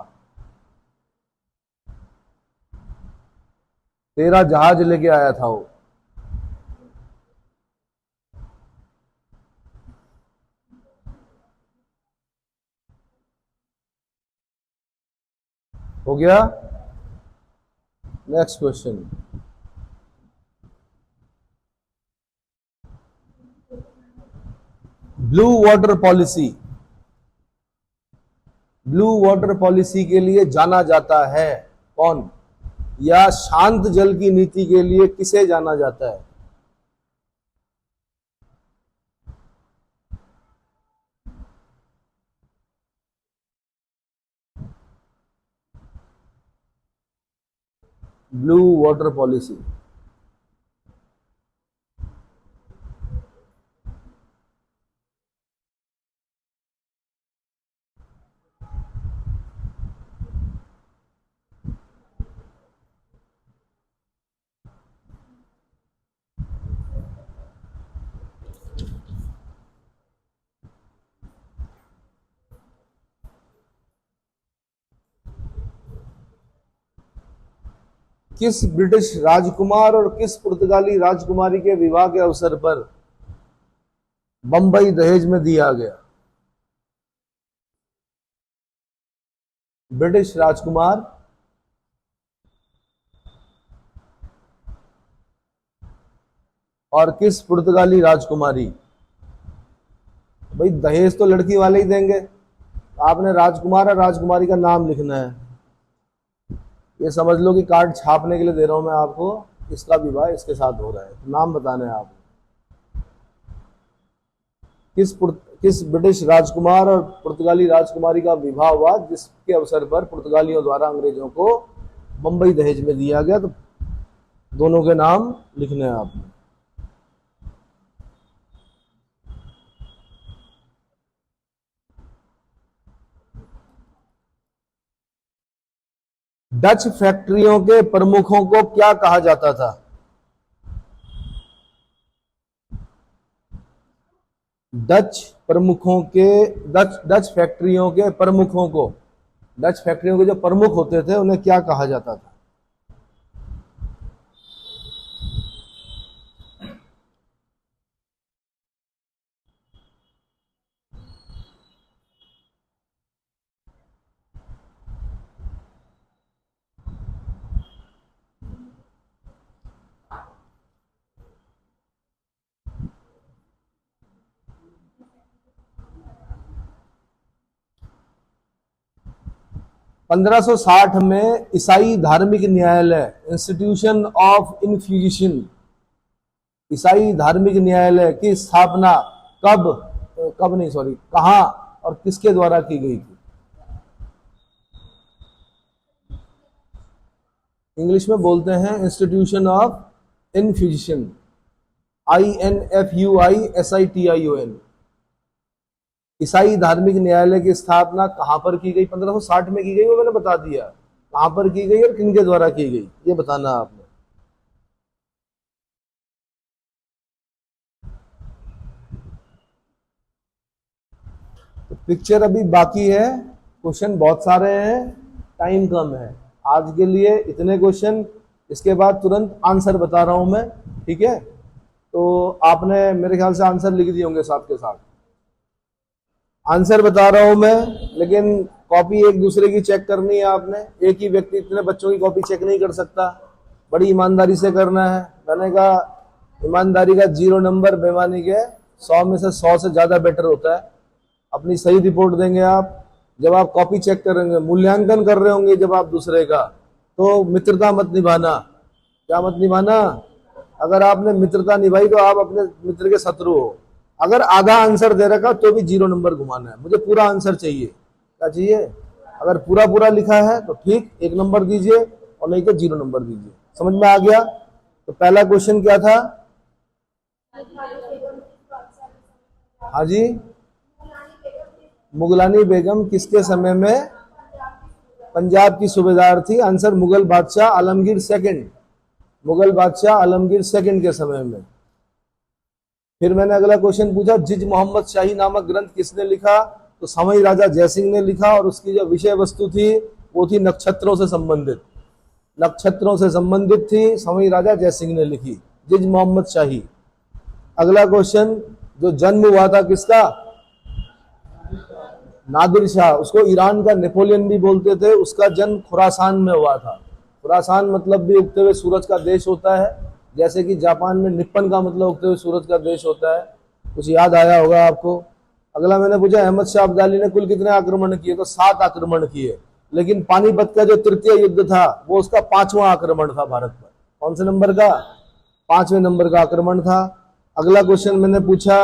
13 जहाज लेके आया था वो। हो गया। Next question, blue water policy. Blue water policy के लिए जाना जाता है कौन, या शांत जल की नीति के लिए किसे जाना जाता है? Blue water policy. किस ब्रिटिश राजकुमार और किस पुर्तगाली राजकुमारी के विवाह के अवसर पर बंबई दहेज में दिया गया? ब्रिटिश राजकुमार और किस पुर्तगाली राजकुमारी? भाई दहेज तो लड़की वाले ही देंगे, आपने राजकुमार और राजकुमारी का नाम लिखना है। ये समझ लो कि कार्ड छापने के लिए दे रहा हूं मैं आपको, इसका विवाह इसके साथ हो रहा है, नाम बताना है आपको। किस ब्रिटिश राजकुमार और पुर्तगाली राजकुमारी का विवाह हुआ जिसके अवसर पर पुर्तगालियों द्वारा अंग्रेजों को बंबई दहेज में दिया गया? तो दोनों के नाम लिखने हैं आपने। डच फैक्ट्रियों के प्रमुखों को क्या कहा जाता था? डच फैक्ट्रियों के प्रमुखों को, डच फैक्ट्रियों के जो प्रमुख होते थे उन्हें क्या कहा जाता था? (1560) में ईसाई धार्मिक न्यायालय, इंस्टीट्यूशन ऑफ इन्क्विजिशन, ईसाई धार्मिक न्यायालय की स्थापना कहां और किसके द्वारा की गई थी? इंग्लिश में बोलते हैं इंस्टीट्यूशन ऑफ इन्क्विजिशन, INFUISITION। ईसाई धार्मिक न्यायालय की स्थापना कहां पर की गई? 1560 में की गई, वो मैंने बता दिया। कहां पर की गई और किनके द्वारा की गई, ये बताना आपने। तो पिक्चर अभी बाकी है, क्वेश्चन बहुत सारे हैं, टाइम कम है। आज के लिए इतने क्वेश्चन, इसके बाद तुरंत आंसर बता रहा हूं मैं, ठीक है? तो आपने मेरे ख्याल से आंसर लिख दिए होंगे साथ के साथ। आंसर बता रहा हूं मैं, लेकिन कॉपी एक दूसरे की चेक करनी है आपने। एक ही व्यक्ति इतने बच्चों की कॉपी चेक नहीं कर सकता, बड़ी ईमानदारी से करना है। मैंने कहा ईमानदारी का 0 नंबर, बेईमानी के 100 में से 100 से ज्यादा बेटर होता है। अपनी सही रिपोर्ट देंगे आप जब आप कॉपी चेक करेंगे, मूल्यांकन कर रहे होंगे जब आप दूसरे का, तो मित्रता मत निभाना। क्या मत निभाना? अगर आपने मित्रता निभाई तो आप अपने मित्र के शत्रु हो। अगर आधा आंसर दे रखा तो भी 0 नंबर घुमाना है, मुझे पूरा आंसर चाहिए। क्या चाहिए? अगर पूरा पूरा लिखा है तो ठीक 1 नंबर दीजिए, और नहीं तो 0 नंबर दीजिए। समझ में आ गया? तो पहला क्वेश्चन क्या था? हाँ जी, मुगलानी बेगम किसके समय में पंजाब की सूबेदार थी? आंसर मुगल बादशाह आलमगीर सेकंड, मुगल बादशाह आलमगीर सेकंड के समय में। फिर मैंने अगला क्वेश्चन पूछा, जिज मोहम्मद शाही नामक ग्रंथ किसने लिखा? तो समई राजा जयसिंह ने लिखा, और उसकी जो विषय वस्तु थी वो थी नक्षत्रों से संबंधित। नक्षत्रों से संबंधित थी, संवई राजा जयसिंह ने लिखी। जिज मोहम्मद शाही। अगला क्वेश्चन, जो जन्म हुआ था किसका? नादिर शाह, उसको ईरान का नेपोलियन भी बोलते थे। उसका जन्म खुरासान में हुआ था। खुरासान मतलब भी उगते हुए सूरज का देश होता है, जैसे कि जापान में निप्पन का मतलब उगते हुए सूरज का देश होता है। कुछ याद आया होगा आपको। अगला मैंने पूछा अहमद शाह अब्दाली ने कुल कितने आक्रमण किए? तो 7 आक्रमण किए, लेकिन पानीपत का जो तृतीय युद्ध था वो उसका 5वां आक्रमण था भारत पर। कौन से नंबर का? 5वें नंबर का आक्रमण था। अगला क्वेश्चन मैंने पूछा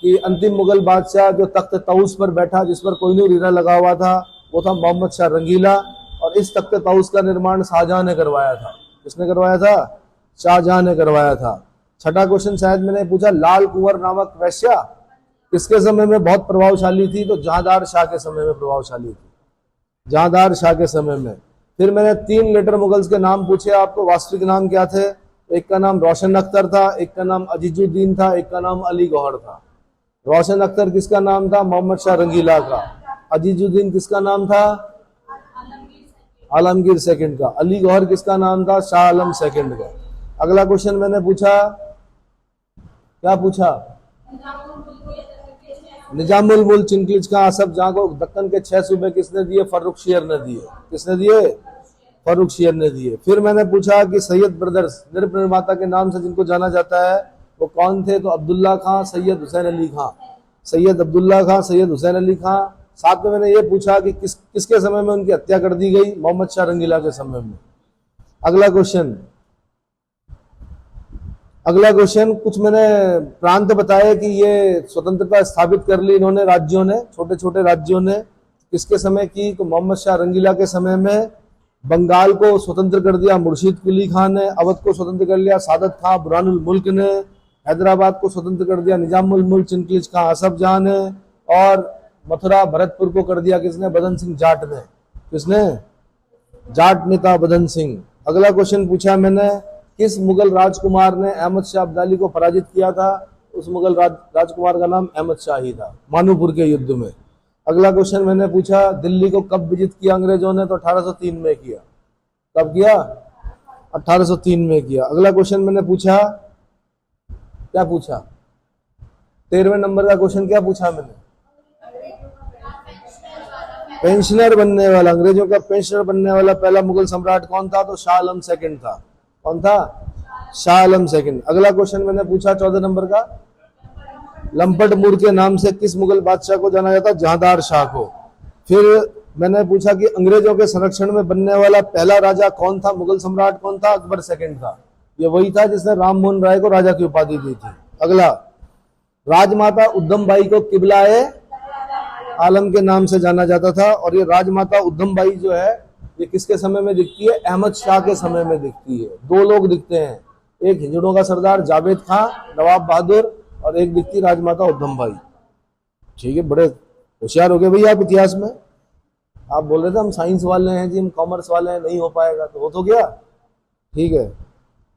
कि अंतिम मुगल बादशाह जो तख्त तऊस पर बैठा, जिस पर कोहिनूर हीरा लगा हुआ था, वो था मोहम्मद शाह रंगीला। और इस तख्त तऊस का निर्माण शाहजहां ने करवाया था। किसने करवाया था? शाहजहां ने करवाया था। छठा क्वेश्चन शायद मैंने पूछा लाल कुंवर नामक वैश्या किसके समय में बहुत प्रभावशाली थी? तो जहांदार शाह के समय में प्रभावशाली थी, जहांदार शाह के समय में। फिर मैंने 3 लेटर मुगल्स के नाम पूछे आपको, वास्तविक नाम क्या थे? एक का नाम रोशन अख्तर था, एक का नाम अजीजुद्दीन था, एक का नाम अली गौहर था। रोशन अख्तर किसका नाम था? मोहम्मद शाह रंगीला का। अजीजुद्दीन किसका नाम था? आलमगीर सेकंड का। अली गौहर किसका नाम था? शाह आलम सेकंड का। अगला क्वेश्चन मैंने पूछा, क्या पूछा? निजामुल मुल्क चिंकलिज का आसफ जहां को दक्कन के 6 सूबे किसने दिए? फर्रुखशियर ने दिए। किसने दिए? फर्रुखशियर ने दिए। फिर मैंने पूछा कि सैयद ब्रदर्स नृप निर्माता के नाम से जिनको जाना जाता है वो कौन थे? तो अब्दुल्ला खां, सैयद हुसैन अली खां। सैयद अब्दुल्ला खां, सैयद हुसैन अली खां। साथ में मैंने ये पूछा कि किसके समय में उनकी हत्या कर दी गई? मोहम्मद शाह रंगीला के समय में। अगला क्वेश्चन कुछ मैंने प्रांत बताए कि ये स्वतंत्रता स्थापित कर ली इन्होंने, राज्यों ने, छोटे छोटे राज्यों ने। किसके समय की? तो मोहम्मद शाह रंगीला के समय में। बंगाल को स्वतंत्र कर दिया मुर्शीद कुली खान ने, अवध को स्वतंत्र कर लिया सादत खां बुरहानुल मुल्क ने, हैदराबाद को स्वतंत्र कर दिया निजामुल मुल्क चिंकलिज खां आसफ जहां ने, और मथुरा भरतपुर को कर दिया किसने? बदन सिंह जाट ने। किसने? जाट नेता बदन सिंह। अगला क्वेश्चन पूछा मैंने, किस मुगल राजकुमार ने अहमद शाह अब्दाली को पराजित किया था? उस मुगल राजकुमार का नाम अहमद शाह ही था, मानूपुर के युद्ध में। अगला क्वेश्चन मैंने पूछा, दिल्ली को कब विजित किया अंग्रेजों ने? तो 1803 में किया। कब किया? 1803 में किया। अगला क्वेश्चन मैंने पूछा, क्या पूछा? 13वें नंबर का क्वेश्चन क्या पूछा मैंने? पेंशनर बनने वाला, अंग्रेजों का पेंशनर बनने वाला पहला मुगल सम्राट कौन था? तो शाह आलम सेकंड था। कौन था? शाह आलम सेकंड। अगला क्वेश्चन मैंने पूछा 14 नंबर का, लंपट मुर के नाम से किस मुगल बादशाह को जाना जाता? जहांदार शाह को। फिर मैंने पूछा कि अंग्रेजों के संरक्षण में बनने वाला पहला राजा कौन था? मुगल सम्राट कौन था? अकबर सेकंड था। ये वही था जिसने राम मोहन राय को राजा की उपाधि दी थी। अगला, राजमाता उद्धम बाई को किबलाए आलम के नाम से जाना जाता था। और ये राजमाता उद्धम बाई जो है ये किसके समय में दिखती है? अहमद शाह के समय में दिखती है। 2 लोग दिखते हैं, एक हिजड़ों का सरदार जावेद खां, नवाब बहादुर, और एक दिखती राजमाता उद्धम बाई। ठीक है, बड़े होशियार हो गए भैया आप इतिहास में। आप बोल रहे थे हम साइंस वाले हैं जी, हम कॉमर्स वाले हैं, नहीं हो पाएगा, तो हो तो गया। ठीक है।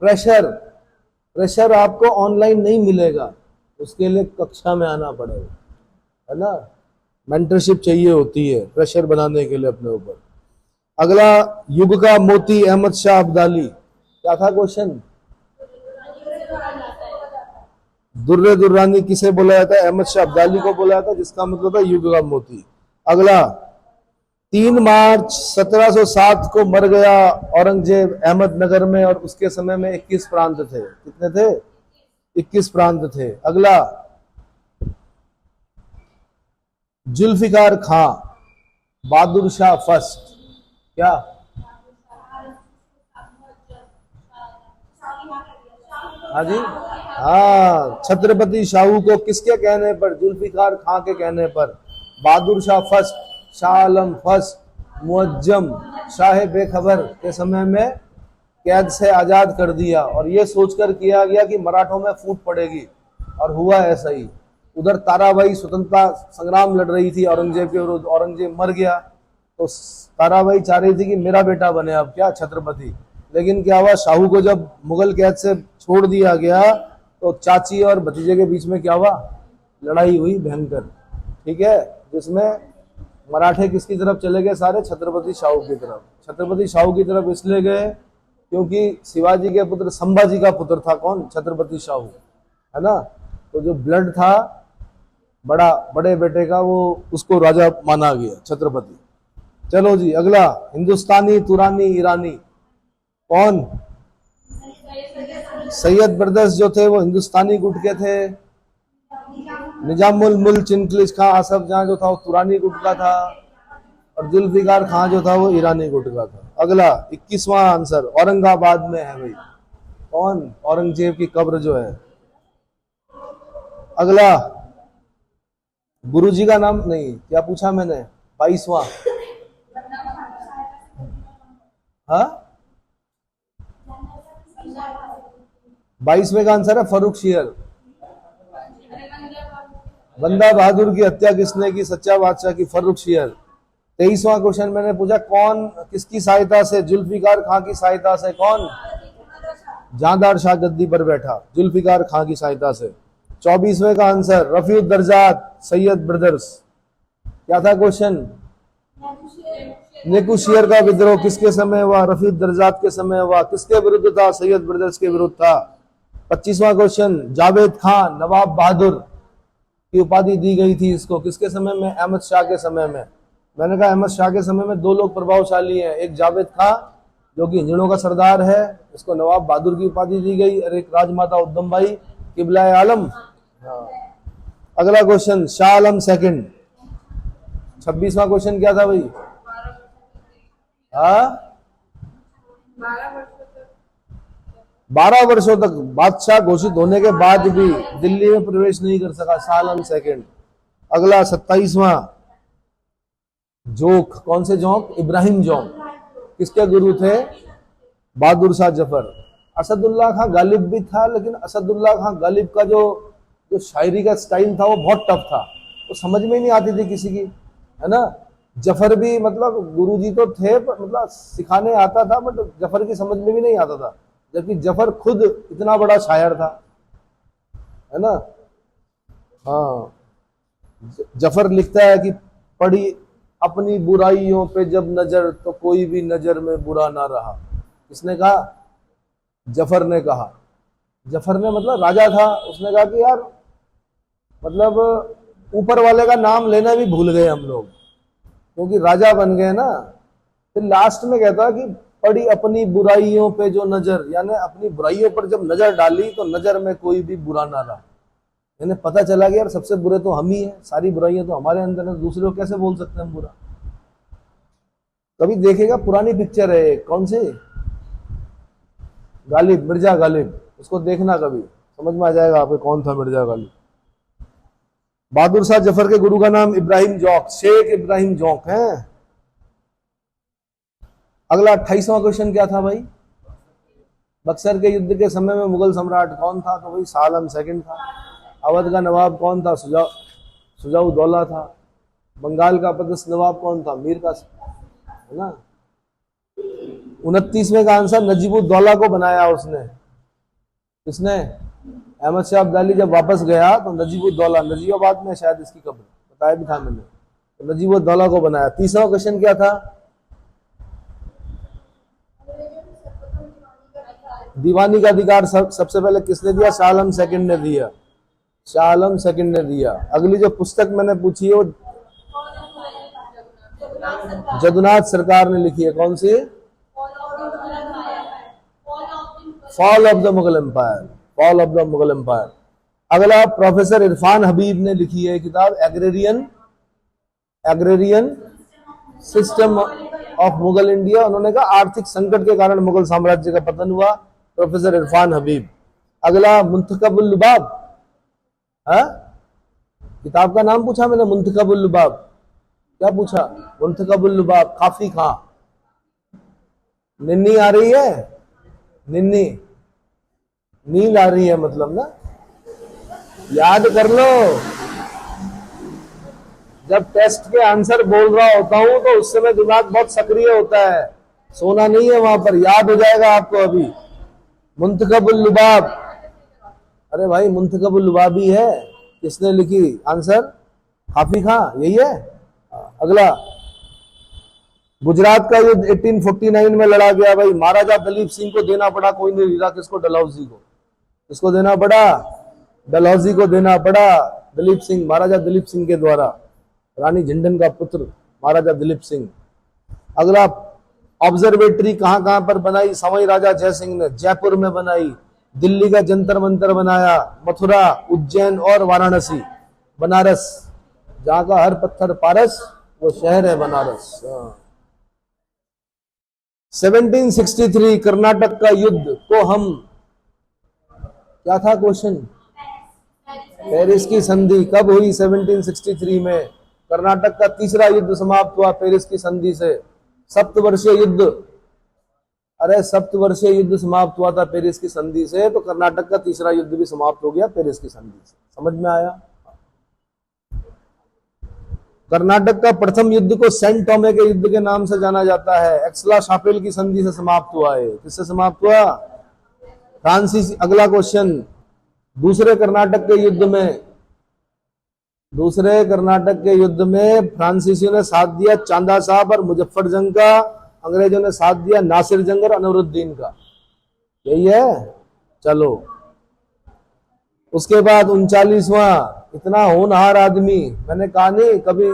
प्रेशर आपको ऑनलाइन नहीं मिलेगा, उसके लिए कक्षा में आना पड़ेगा, है ना। मेंटरशिप चाहिए होती है प्रेशर बनाने के लिए अपने ऊपर। अगला, युग का मोती अहमद शाह अब्दाली, क्या था क्वेश्चन? दुर्रे दुर्रानी किसे बोला जाता है? अहमद शाह अब्दाली को बोला जाता है, जिसका मतलब है युग का मोती। अगला, 3 मार्च 1707 को मर गया औरंगजेब अहमदनगर में, और उसके समय में 21 प्रांत थे। कितने थे? 21 प्रांत थे। अगला, जुल्फिकार खां बहादुर शाह फर्स्ट, क्या? हाँ जी, हाँ, छत्रपति शाहू को किसके कहने पर? जुल्फिकार खां के कहने पर। बहादुर शाह फर्स्ट, शाह आलम फर्स्ट, मुअज्जम शाह बेखबर के समय में कैद से आजाद कर दिया, और ये सोचकर किया गया कि मराठों में फूट पड़ेगी, और हुआ ऐसा ही। उधर ताराबाई स्वतंत्रता संग्राम लड़ रही थी औरंगजेब के विरुद्ध, औरंगजेब मर गया, तो ताराबाई चाह रही थी कि मेरा बेटा बने अब क्या छत्रपति। लेकिन क्या हुआ, शाहू को जब मुगल कैद से छोड़ दिया गया तो चाची और भतीजे के बीच में क्या हुआ? लड़ाई हुई भयंकर। ठीक है, जिसमें मराठे किसकी तरफ चले गए? सारे छत्रपति शाहू की तरफ। छत्रपति शाहू की तरफ इसलिए गए क्योंकि शिवाजी के पुत्र संभाजी का पुत्र था कौन, छत्रपति शाहू, है ना। तो जो ब्लड था बड़े बेटे का, वो उसको राजा माना गया, छत्रपति। चलो जी अगला, हिंदुस्तानी तुरानी ईरानी कौन? सैयद ब्रदर्स जो थे वो हिंदुस्तानी गुट के थे। निजामुल मुल्क चिनकलिश खां आसफ जहां जो था वो तुरानी गुट का था, और जुल्फिकार खां जो था वो ईरानी गुट का था। अगला 21वां आंसर औरंगाबाद में है भाई, कौन? औरंगजेब की कब्र जो है। अगला गुरुजी का नाम नहीं, क्या पूछा मैंने? 22वां, हाँ 22वें का आंसर है फर्रुख शेयर। बंदा बहादुर की हत्या किसने की? सच्चा बादशाह की, फर्रुख शेयर। 23वां क्वेश्चन मैंने पूछा कौन किसकी सहायता से? जुल्फिकार खां की सहायता से। कौन? जहांदार शाह गद्दी पर बैठा, जुल्फिकार खां की सहायता से। 24वें का आंसर रफीउद्दर्जात सैयद ब्रदर्स। क्या था क्वेश्चन? नेकुशियर का विद्रोह किसके समय हुआ? रफीउद्दर्जात के समय हुआ। किसके विरुद्ध था? सैयद ब्रदर्स के विरुद्ध था। 25वां क्वेश्चन जावेद खान नवाब बहादुर की उपाधि दी गई थी इसको, किसके समय में? अहमद शाह के समय में। मैंने कहा अहमद शाह के समय में दो लोग प्रभावशाली हैं, एक जावेद खां जो कि हिंजड़ों का सरदार है, इसको नवाब बहादुर की उपाधि दी गई, और एक राजमाता उद्दम भाई किबला आलम। हाँ। अगला question Shah Alam second. 26वां question क्या था भाई? हाँ 12 वर्षों तक बादशाह घोषित होने के बाद भी दिल्ली में प्रवेश नहीं कर सका शाह आलम सेकंड। अगला 27वां जोक, कौन से जोक? इब्राहिम जोक। किसके गुरु थे? बहादुर शाह जफर। असदुल्ला खां गालिब भी था, लेकिन असदुल्ला खां गालिब का जो शायरी का स्टाइल था वो बहुत टफ था, वो समझ में ही नहीं आती थी किसी की, है ना। जफर भी मतलब गुरुजी तो थे, मतलब सिखाने आता था, बट जफर की समझ में भी नहीं आता था, जबकि जफर खुद इतना बड़ा शायर था, है ना। हाँ, जफर लिखता है कि पढ़ी अपनी बुराइयों पे जब नजर तो कोई भी नजर में बुरा ना रहा। किसने कहा? जफर ने कहा। जफर ने मतलब राजा था, उसने कहा कि यार मतलब ऊपर वाले का नाम लेना भी भूल गए हम लोग, क्योंकि राजा बन गए ना। फिर लास्ट में कहता कि पड़ी अपनी बुराइयों पे जो नजर, यानी अपनी बुराइयों पर जब नजर डाली तो नजर में कोई भी बुरा ना रहा। यानी पता चला कि यार सबसे बुरे तो हम ही हैं, सारी बुराइयां तो हमारे अंदर है, दूसरे को कैसे बोल सकते हैं हम बुरा। कभी देखेगा, पुरानी पिक्चर है, कौन सी? गालिब, मिर्जा गालिब, उसको देखना कभी, समझ में आ जाएगा आपको कौन था मिर्जा गालिब। बहादुर शाह जफर के गुरु का नाम इब्राहिम जौक, शेख इब्राहिम जौक है। अगला 28वां क्वेश्चन क्या था भाई? बक्सर के युद्ध के समय में मुगल सम्राट कौन था? तो भाई शाह आलम सेकंड था। अवध का नवाब कौन था? सुजाउद्दौला था। बंगाल का पदस्थ नवाब कौन था? मीर कासिम, है ना। 29वें का आंसर नजीबुद्दौला को बनाया उसने। किसने? अहमद शाह अब्दाली जब वापस गया तो नजीबुद्दौला, नजीबाबाद में शायद इसकी कब्र, बताया भी था मैंने, तो नजीबुद्दौला को बनाया। 30वां क्वेश्चन क्या था? दीवानी का अधिकार सबसे पहले किसने दिया? शाह आलम सेकंड ने दिया। शाह आलम सेकंड ने दिया। अगली जो पुस्तक मैंने पूछी है वो जदुनाथ सरकार ने लिखी है, कौन सी? Fall of the Mughal empire, fall of the Mughal empire. अगला प्रोफेसर इरफान हबीब ने लिखी है किताब agrarian system of Mughal India. उन्होंने कहा आर्थिक संकट के कारण मुगल साम्राज्य का पतन हुआ, प्रोफेसर इरफान हबीब। अगला मुंतखबुल लुबाब, किताब का नाम पूछा मैंने, मुंतखबुल लुबाब। क्या पूछा? मुंतखबुल लुबाब, काफी खां। निन्नी आ रही है? निन्नी, नींद आ रही है मतलब ना, याद कर लो। जब टेस्ट के आंसर बोल रहा होता हूं तो उस समय दिमाग बहुत सक्रिय होता है, सोना नहीं है वहां पर, याद हो जाएगा आपको अभी। मुंतखबुल लुबाब, अरे भाई मुंतखबुल लुबाब ही है। किसने लिखी? आंसर काफी खां, यही है। अगला गुजरात का युद्ध 1849 में लड़ा गया भाई, महाराजा दलीप सिंह को देना पड़ा, कोई नहीं जीता, किसको? डलहौजी को। किसको देना पड़ा? डलहौजी को देना पड़ा। दलीप सिंह, महाराजा दलीप सिंह के द्वारा, रानी झिंडन का पुत्र महाराजा दलीप सिंह। अगला, ऑब्जर्वेटरी कहां कहां पर बनाई सवाई राजा जय सिंह ने? जयपुर में बनाई, दिल्ली का जंतर मंतर बनाया, मथुरा, उज्जैन और वाराणसी, बनारस, जहां का हर पत्थर पारस, वो शहर है बनारस। 1763 कर्नाटक का युद्ध को हम, क्या था क्वेश्चन? पेरिस की संधि कब हुई? 1763 में। कर्नाटक का तीसरा युद्ध समाप्त हुआ पेरिस की संधि से। सप्तवर्षीय युद्ध, अरे सप्तवर्षीय युद्ध समाप्त हुआ था पेरिस की संधि से, तो कर्नाटक का तीसरा युद्ध भी समाप्त हो गया पेरिस की संधि से। समझ में आया? कर्नाटक का प्रथम युद्ध को सेंट टोमे के युद्ध के नाम से जाना जाता है। एक्सला शापेल की संधि से समाप्त हुआ है। किससे समाप्त हुआ? फ्रांसीसी। अगला क्वेश्चन, दूसरे कर्नाटक के युद्ध में फ्रांसीसियों ने साथ दिया चांदा साहब और मुजफ्फर जंग का, अंग्रेजों ने साथ दिया नासिर जंग और अनवरुद्दीन का। यही है, चलो। उसके बाद 39वां, इतना होनहार आदमी, मैंने कहा नहीं कभी,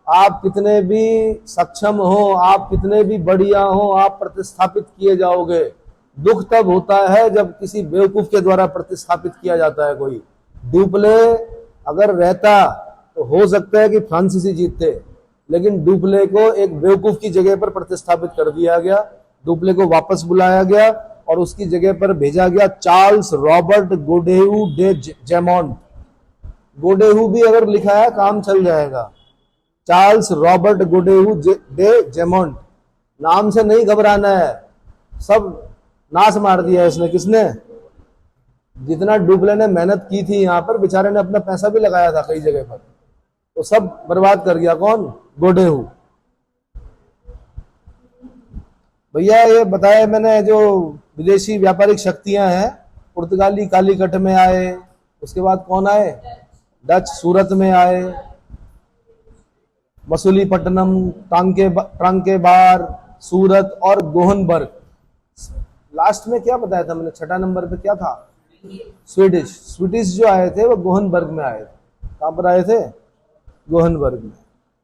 आप कितने भी सक्षम हो, आप कितने भी बढ़िया हो, आप प्रतिस्थापित किए जाओगे। दुख तब होता है जब किसी बेवकूफ के द्वारा प्रतिस्थापित किया जाता है कोई। डुप्ले अगर रहता तो हो सकता है कि फ्रांसीसी जीतते, लेकिन डुप्ले को एक बेवकूफ की जगह पर प्रतिस्थापित कर दिया गया। डुप्ले को वापस बुलाया गया और उसकी जगह पर भेजा गया चार्ल्स रॉबर्ट गोडेहू डे जेमोंट। गोडेहू भी अगर लिखा है काम चल जाएगा। चार्ल्स रॉबर्ट गोडेहू डे जेमोंट, नाम से नहीं घबराना है, सब नाश मार दिया है इसने। किसने? जितना डुप्ले ने मेहनत की थी यहाँ पर, बेचारे ने अपना पैसा भी लगाया था कई जगह पर, तो सब बर्बाद कर गया। कौन? गोडेहू। भैया ये बताया मैंने, जो विदेशी व्यापारिक शक्तियां हैं, पुर्तगाली कालीकट में आए, उसके बाद कौन आए? डच सूरत में आए, मसूलीपट्टनम, ट्रांकेबार, सूरत और गोहनबर्ग। लास्ट में क्या बताया था मैंने? छठा नंबर पे क्या था? स्वीडिश जो आए थे वो गोहनबर्ग में आए थे। कहां पर आए थे? गोहनबर्ग में।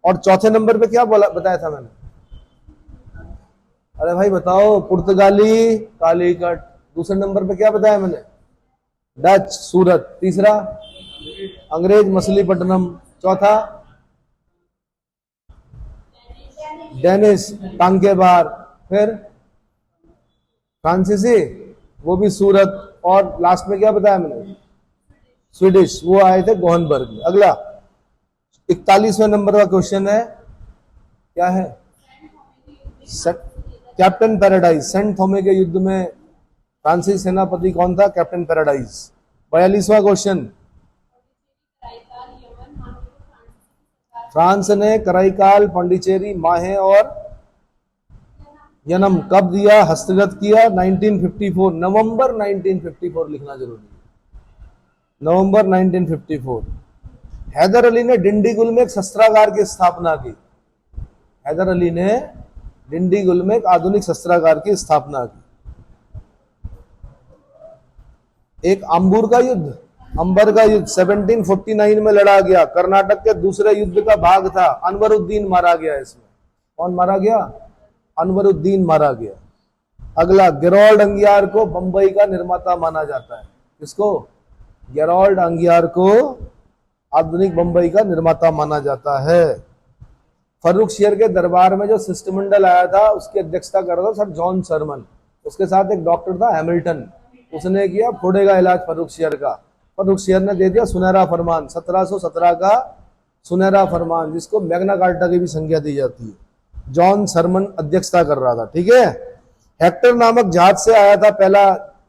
और चौथे नंबर पे क्या बताया था मैंने? अरे भाई बताओ, पुर्तगाली कालीकट। दूसरे नंबर पे क्या बताया मैंने? डच सूरत। तीसरा अंग्रेज मछलीपट्टनम। चौथा डेनिस टांकेबार। फिर फ्रांसीसी, वो भी सूरत। और लास्ट में क्या बताया मैंने? स्वीडिश, वो आए थे गोहनबर्ग में। अगला 41वें नंबर का क्वेश्चन है, क्या है? Captain paradise. सेंट थॉमे के युद्ध में फ्रांसीसी सेनापति कौन था? Captain paradise. 42वां क्वेश्चन, फ्रांस ने कराईकाल, पांडिचेरी, माहे और यनम कब दिया, हस्तगत किया? 1954, नवंबर 1954 लिखना जरूरी है, नवंबर 1954। हैदर अली ने डिंडीगुल में एक शस्त्रागार की स्थापना की। हैदर अली ने डिंडीगुल में एक आधुनिक शस्त्रागार की स्थापना की। एक अंबर का युद्ध 1749 में लड़ा गया, कर्नाटक के दूसरे युद्ध का भाग था। अनवरुद्दीन मारा गया इसमें। कौन मारा गया? अनवरुद्दीन मारा गया। अगला, गेरोल्ड अंगियार को बंबई का निर्माता माना जाता है। किसको? गेरोल्ड अंगियार को आधुनिक बंबई का निर्माता माना जाता है। फर्रुखशियर के दरबार में जो शिष्टमंडल आया था, उसकी अध्यक्षता कर रहा था सर जॉन शर्मन। उसके साथ एक डॉक्टर था हैमिल्टन, उसने किया फोड़े का इलाज फर्रुखशियर का। फर्रुखशियर ने दे दिया सुनहरा फरमान, 1717 का सुनहरा फरमान, जिसको मैग्ना कार्टा की भी संज्ञा दी जाती है। जॉन शर्मन अध्यक्षता कर रहा था। ठीक है। हेक्टर नामक जहाज से आया था पहला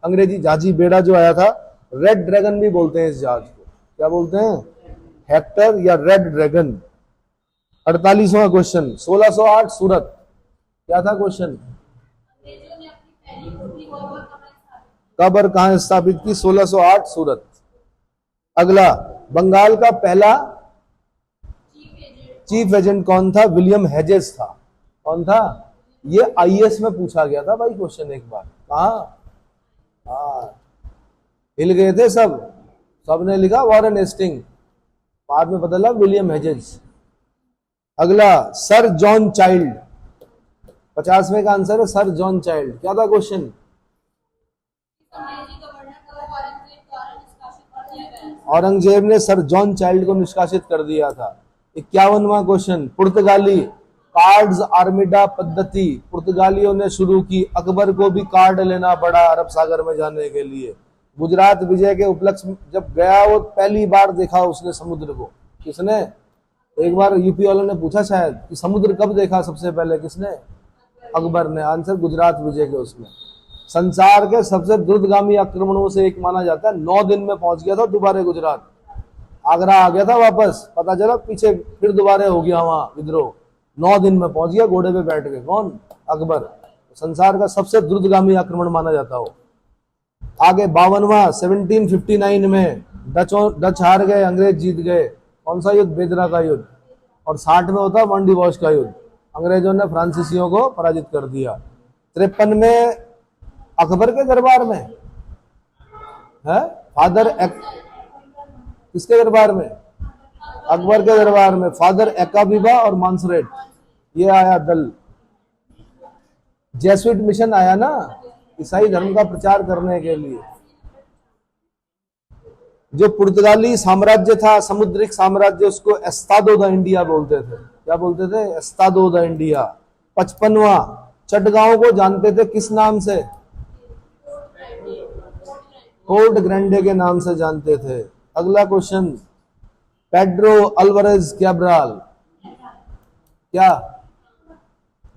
अंग्रेजी जहाजी बेड़ा जो आया था। रेड ड्रैगन भी बोलते हैं इस जहाज को। क्या बोलते हैं? हेक्टर या रेड ड्रैगन। 48वां क्वेश्चन, 1608 सूरत। क्या था क्वेश्चन? कब और कहां स्थापित की? 1608 सूरत। अगला, बंगाल का पहला चीफ एजेंट कौन था? विलियम हेजेस था। कौन था? ये आईएएस में पूछा गया था भाई क्वेश्चन एक बार। कहा? हाँ, हिल गए थे सब, सबने लिखा वॉरेन हेस्टिंग, बाद में बदला विलियम हेजेस। अगला सर जॉन चाइल्ड, 50वें का आंसर है सर जॉन चाइल्ड। क्या था क्वेश्चन? औरंगजेब ने सर जॉन चाइल्ड को निष्कासित कर दिया था। 51वां क्वेश्चन, पुर्तगाली कार्ड्स आर्मिडा पद्धति पुर्तगालियों ने शुरू की, अकबर को भी कार्ड लेना पड़ा अरब सागर में जाने के लिए। गुजरात विजय के उपलक्ष्य में जब गया वो पहली बार देखा उसने समुद्र को। किसने? एक बार यूपी वालों ने पूछा शायद कि समुद्र कब देखा सबसे पहले, किसने? अकबर ने। आंसर गुजरात विजय के उसमें। संसार के सबसे द्रुतगामी आक्रमणों से एक माना जाता है, 9 दिन में पहुंच गया था दोबारा गुजरात, आगरा आ गया था वापस, पता चला पीछे फिर दोबारा हो गया वहां विद्रोह, 9 दिन में पहुंच गया घोड़े पे बैठ के। कौन? अकबर। संसार का सबसे द्रुतगामी आक्रमण माना जाता हो। आगे 52वां, 1759 में डच हार गए, अंग्रेज जीत गए। कौन सा युद्ध? बेदरा का युद्ध। और 60 में होता वांडीवॉश का युद्ध, अंग्रेजों ने फ्रांसीसियों को पराजित कर दिया। 53 में अकबर के दरबार में है, किसके दरबार में? अकबर के दरबार में फादर एकाबीबा और मानसरेट, ये आया दल। जेसुइट मिशन आया ना ईसाई धर्म का प्रचार करने के लिए। जो पुर्तगाली साम्राज्य था, समुद्रिक साम्राज्य, उसको एस्तादो द इंडिया बोलते थे। क्या बोलते थे? Estado the India. 55वां, चटगांव को जानते थे किस नाम से? फोर्ट ग्रैंडे के नाम से जानते थे। अगला क्वेश्चन, पेड्रो अल्वारेज कैब्राल, क्या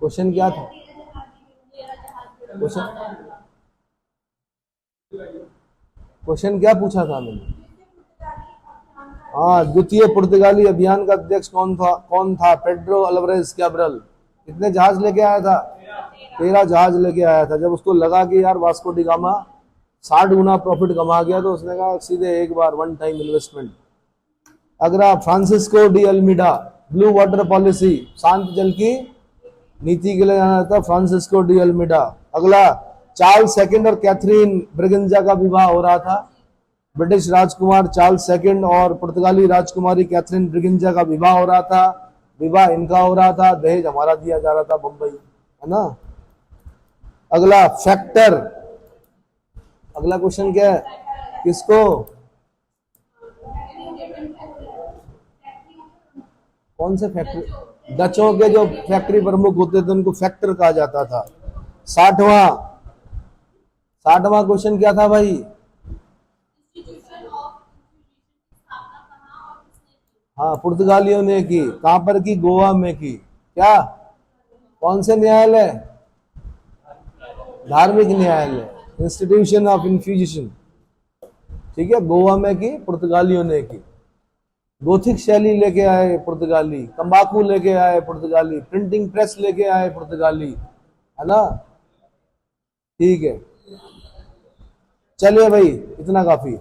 क्वेश्चन क्या था? क्वेश्चन क्या पूछा था मैंने? हाँ, द्वितीय पुर्तगाली अभियान का अध्यक्ष कौन था? Pedro Alvarez Cabral. कितने जहाज लेके आया था? 13 जहाज लेके आया था। जब उसको लगा कि यार वास्को डी गामा 60 गुना प्रॉफिट कमा गया, तो उसने कहा सीधे एक बार वन टाइम इन्वेस्टमेंट। अगला, Francisco de Almeida, blue water policy, शांत जल की नीति के लिए जाना था फ्रांसिस्को डी अल्मीडा। अगला, चार्ल्स सेकंड और कैथरीन ब्रिगेंजा का विवाह हो रहा था। ब्रिटिश राजकुमार चार्ल्स सेकंड और पुर्तगाली राजकुमारी कैथरीन ब्रिगेंजा का विवाह हो रहा था। विवाह इनका हो रहा था, दहेज हमारा दिया जा रहा था बंबई, है ना। अगला, फैक्टर। अगला क्वेश्चन क्या है? किसको? कौन से फैक्ट्री? डचों के जो फैक्ट्री प्रमुख होते थे उनको फैक्टर कहा जाता था। 60वां क्वेश्चन क्या था भाई? हाँ, पुर्तगालियों ने की। कहां पर की? गोवा में की। क्या? कौन से न्यायालय? धार्मिक न्यायालय, इंस्टीट्यूशन ऑफ इन्क्विजिशन, ठीक है, गोवा में की, पुर्तगालियों ने की। गोथिक शैली लेके आए पुर्तगाली, तंबाकू लेके आए पुर्तगाली, प्रिंटिंग प्रेस लेके आए पुर्तगाली, है ना। ठीक है, चलिए भाई, इतना काफी।